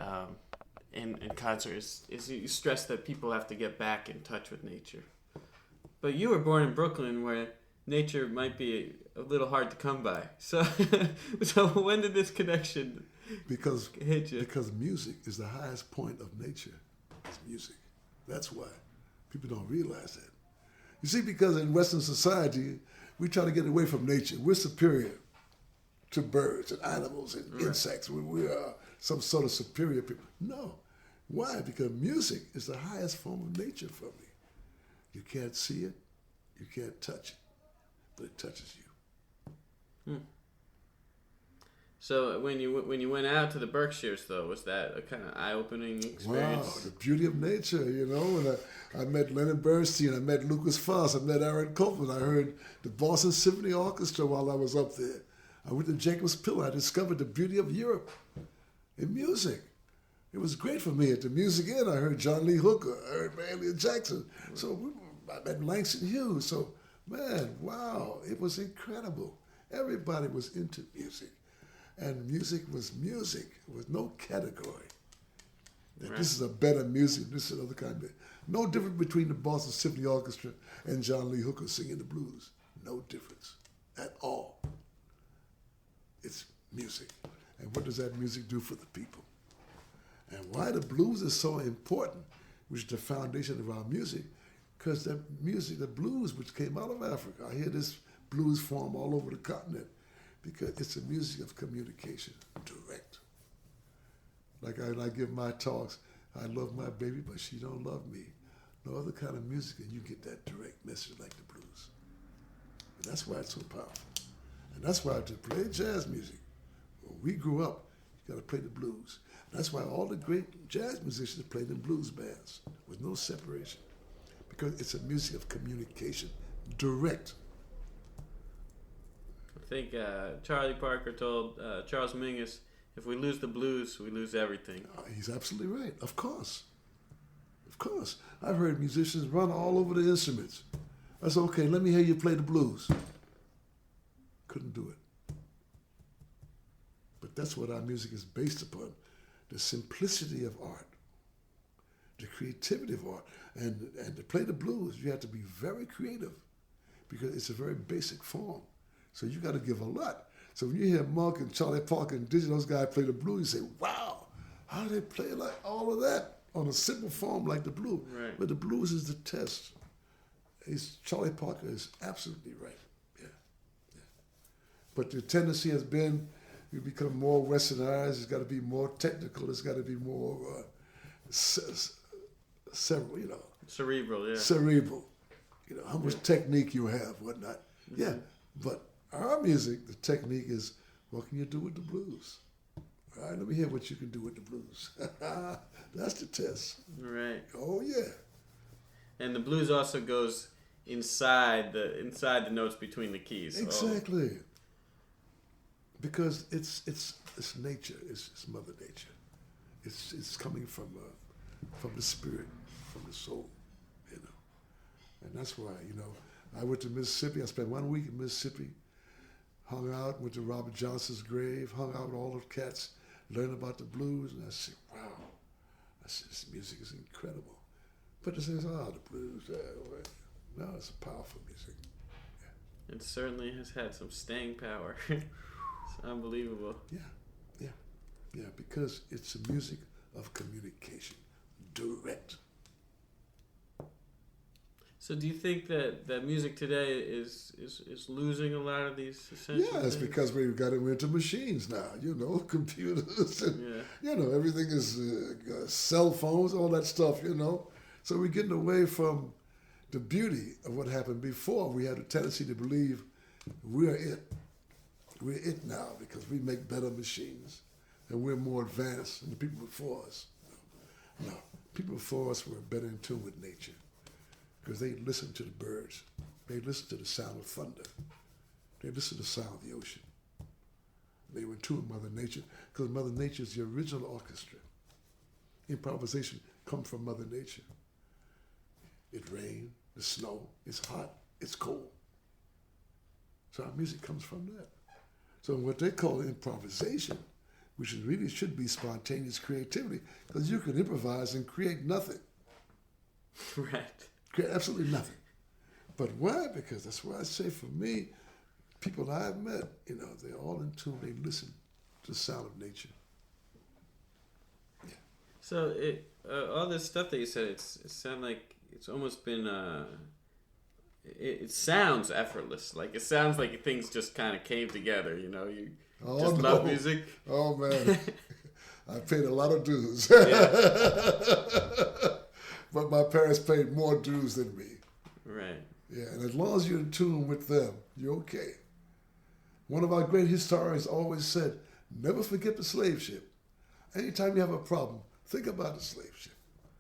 And in concert is you stress that people have to get back in touch with nature. But you were born in Brooklyn where nature might be a little hard to come by. So when did this connection hit you? Because music is the highest point of nature. It's music. That's why. People don't realize that. You see, because in Western society, we try to get away from nature. We're superior to birds and animals and insects. We are some sort of superior people. No. Why? Because music is the highest form of nature for me. You can't see it, you can't touch it, but it touches you. So when you went out to the Berkshires, though, was that a kind of eye-opening experience? Wow, the beauty of nature, you know. And I met Leonard Bernstein, I met Lucas Foss, I met Aaron Copland, I heard the Boston Symphony Orchestra while I was up there. I went to Jacob's Pillar, I discovered the beauty of Europe in music. It was great for me. At the Music Inn, I heard John Lee Hooker, I heard Mahalia Jackson. So I met Langston Hughes. So, man, wow, it was incredible. Everybody was into music. And music was music. It was no category. That this is a better music, this is another kind of. No difference between the Boston Symphony Orchestra and John Lee Hooker singing the blues. No difference at all. It's music. And what does that music do for the people? And why the blues is so important, which is the foundation of our music, because the music, the blues, which came out of Africa, I hear this blues form all over the continent, because it's a music of communication, direct. Like I give my talks, I love my baby, but she don't love me. No other kind of music, and you get that direct message like the blues. And that's why it's so powerful. And that's why to play jazz music, when we grew up, you got to play the blues. That's why all the great jazz musicians played in blues bands with no separation, because it's a music of communication, direct. I think Charlie Parker told Charles Mingus, if we lose the blues, we lose everything. He's absolutely right. Of course. Of course. I've heard musicians run all over the instruments. I said, okay, let me hear you play the blues. Couldn't do it. But that's what our music is based upon. The simplicity of art, the creativity of art. And to play the blues, you have to be very creative because it's a very basic form. So you got to give a lot. So when you hear Monk and Charlie Parker and Dizzy, those guys play the blues, you say, wow, how do they play like all of that on a simple form like the blues? Right. But the blues is the test. Charlie Parker is absolutely right. Yeah. But the tendency has been, you become more westernized, it's got to be more technical, it's got to be more cerebral, Cerebral, yeah. Cerebral. How much technique you have, whatnot. Mm-hmm. Yeah, but our music, the technique is, what can you do with the blues? All right, let me hear what you can do with the blues. That's the test. Right. Oh, yeah. And the blues also goes inside the notes between the keys. Exactly. Oh. Because it's nature, it's Mother Nature. It's coming from the spirit, from the soul, And that's why, I went to Mississippi. I spent 1 week in Mississippi, hung out, went to Robert Johnson's grave, hung out with all the cats, learned about the blues, and I said, wow, this music is incredible. But they say, the blues, no, it's a powerful music. Yeah. It certainly has had some staying power. It's unbelievable. Yeah, because it's a music of communication, direct. So do you think that music today is losing a lot of these essential Yeah, it's things? because we've got into machines now, computers, and, everything is cell phones, all that stuff, So we're getting away from the beauty of what happened before. We had a tendency to believe we're it. We're it now because we make better machines and we're more advanced than the people before us. No, people before us were better in tune with nature because they listened to the birds. They listened to the sound of thunder. They listened to the sound of the ocean. They were in tune with Mother Nature because Mother Nature is the original orchestra. Improvisation comes from Mother Nature. It rains, the snow, it's hot, it's cold. So our music comes from that. So what they call improvisation, which really should be spontaneous creativity, because you can improvise and create nothing. Right. Create absolutely nothing. But why? Because that's why I say for me, people I've met, they're all in tune. They listen to the sound of nature. Yeah. So all this stuff that you said, it sounds like it's almost been. It sounds effortless. Like it sounds like things just kind of came together. You love music. Oh man, I paid a lot of dues. But my parents paid more dues than me. Right. Yeah, and as long as you're in tune with them, you're okay. One of our great historians always said, never forget the slave ship. Anytime you have a problem, think about the slave ship.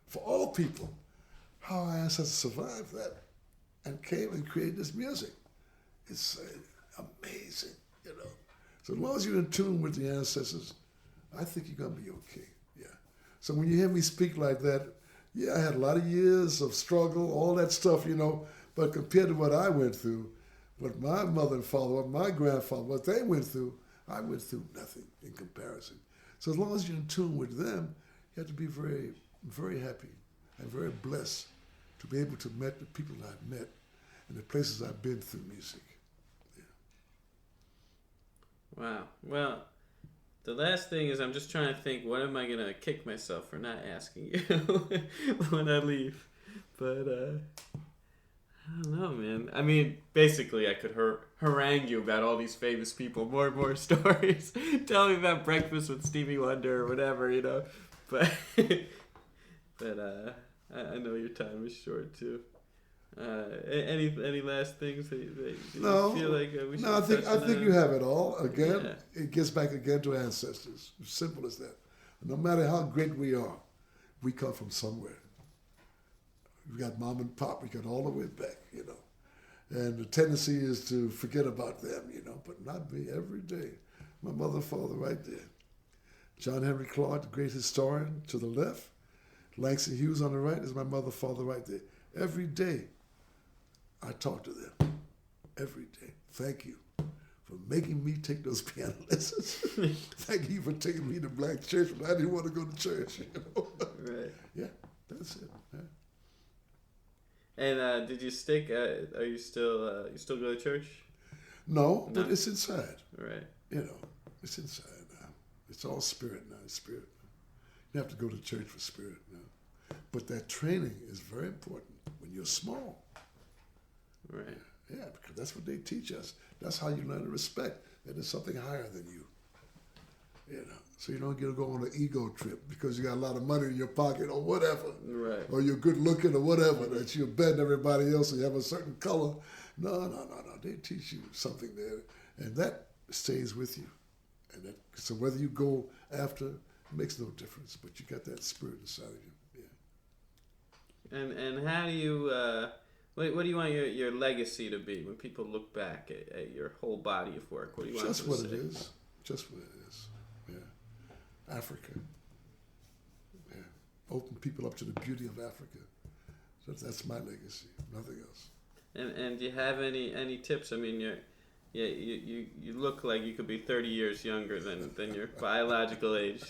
For all people, how our ancestors survived that and came and created this music. It's amazing, So as long as you're in tune with the ancestors, I think you're going to be okay, yeah. So when you hear me speak like that, yeah, I had a lot of years of struggle, all that stuff, but compared to what I went through, what my mother and father, what my grandfather, what they went through, I went through nothing in comparison. So as long as you're in tune with them, you have to be very, very happy and very blessed to be able to meet the people I've met and the places I've been through music. Yeah. Wow. Well, the last thing is I'm just trying to think, what am I going to kick myself for not asking you when I leave? But I don't know, man. I mean, basically I could harangue you about all these famous people, more and more stories. Tell me about Breakfast with Stevie Wonder or whatever, But I know your time is short too. Any last things that you feel like we should? No, I think you have it all. Again, It gets back again to ancestors. Simple as that. No matter how great we are, we come from somewhere. We got mom and pop. We got all the way back, And the tendency is to forget about them, but not me every day. My mother and father right there. John Henry Clark, the great historian, to the left. Langston Hughes on the right is my mother and father right there. Every day, I talk to them. Every day. Thank you for making me take those piano lessons. Thank you for taking me to black church when I didn't want to go to church. Right. Yeah, that's it. Yeah. And did you stick? Are you still you still go to church? No, but it's inside. Right. It's inside now. It's all spirit now. It's spirit. You have to go to church for spirit now. But that training is very important when you're small. Right. Yeah, because that's what they teach us. That's how you learn to respect that there's something higher than you. So you don't get to go on an ego trip because you got a lot of money in your pocket or whatever. Right. Or you're good looking or whatever, that you're better than everybody else or you have a certain color. No. They teach you something there. And that stays with you. So whether you go after, it makes no difference. But you got that spirit inside of you. Yeah. And how do you... what do you want your legacy to be when people look back at your whole body of work? What do you want Just them what to it say? is. Just what it is. Yeah. Africa. Yeah. Open people up to the beauty of Africa. So that's my legacy. Nothing else. And do you have any tips? I mean, you look like you could be 30 years younger than your biological age.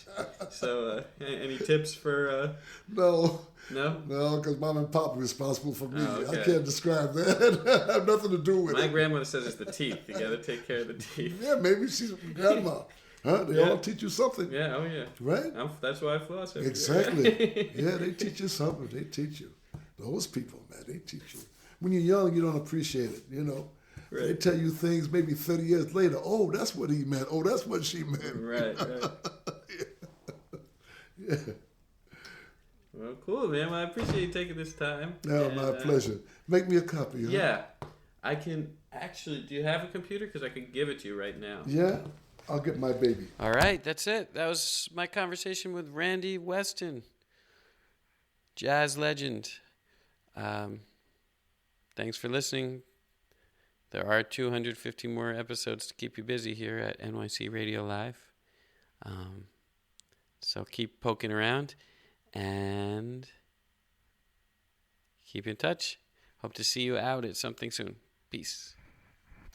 So any tips for? No. No? No, because mom and pop are responsible for me. Oh, okay. I can't describe that. I have nothing to do with it. My grandmother says it's the teeth. You got to take care of the teeth. Yeah, maybe she's grandma. Huh? They all teach you something. Yeah, oh yeah. Right? That's why I floss every Exactly. day. Yeah, they teach you something. They teach you. Those people, man, they teach you. When you're young, you don't appreciate it, Right. They tell you things maybe 30 years later. Oh, that's what he meant. Oh, that's what she meant. Right. Yeah. Well, cool, man. Well, I appreciate you taking this time. No, my pleasure. Make me a copy. Huh? Yeah. I can actually... Do you have a computer? Because I could give it to you right now. Yeah? I'll get my baby. All right. That's it. That was my conversation with Randy Weston. Jazz legend. Thanks for listening. there are 250 more episodes to keep you busy here at NYC Radio Live. So keep poking around and keep in touch. Hope to see you out at something soon. Peace.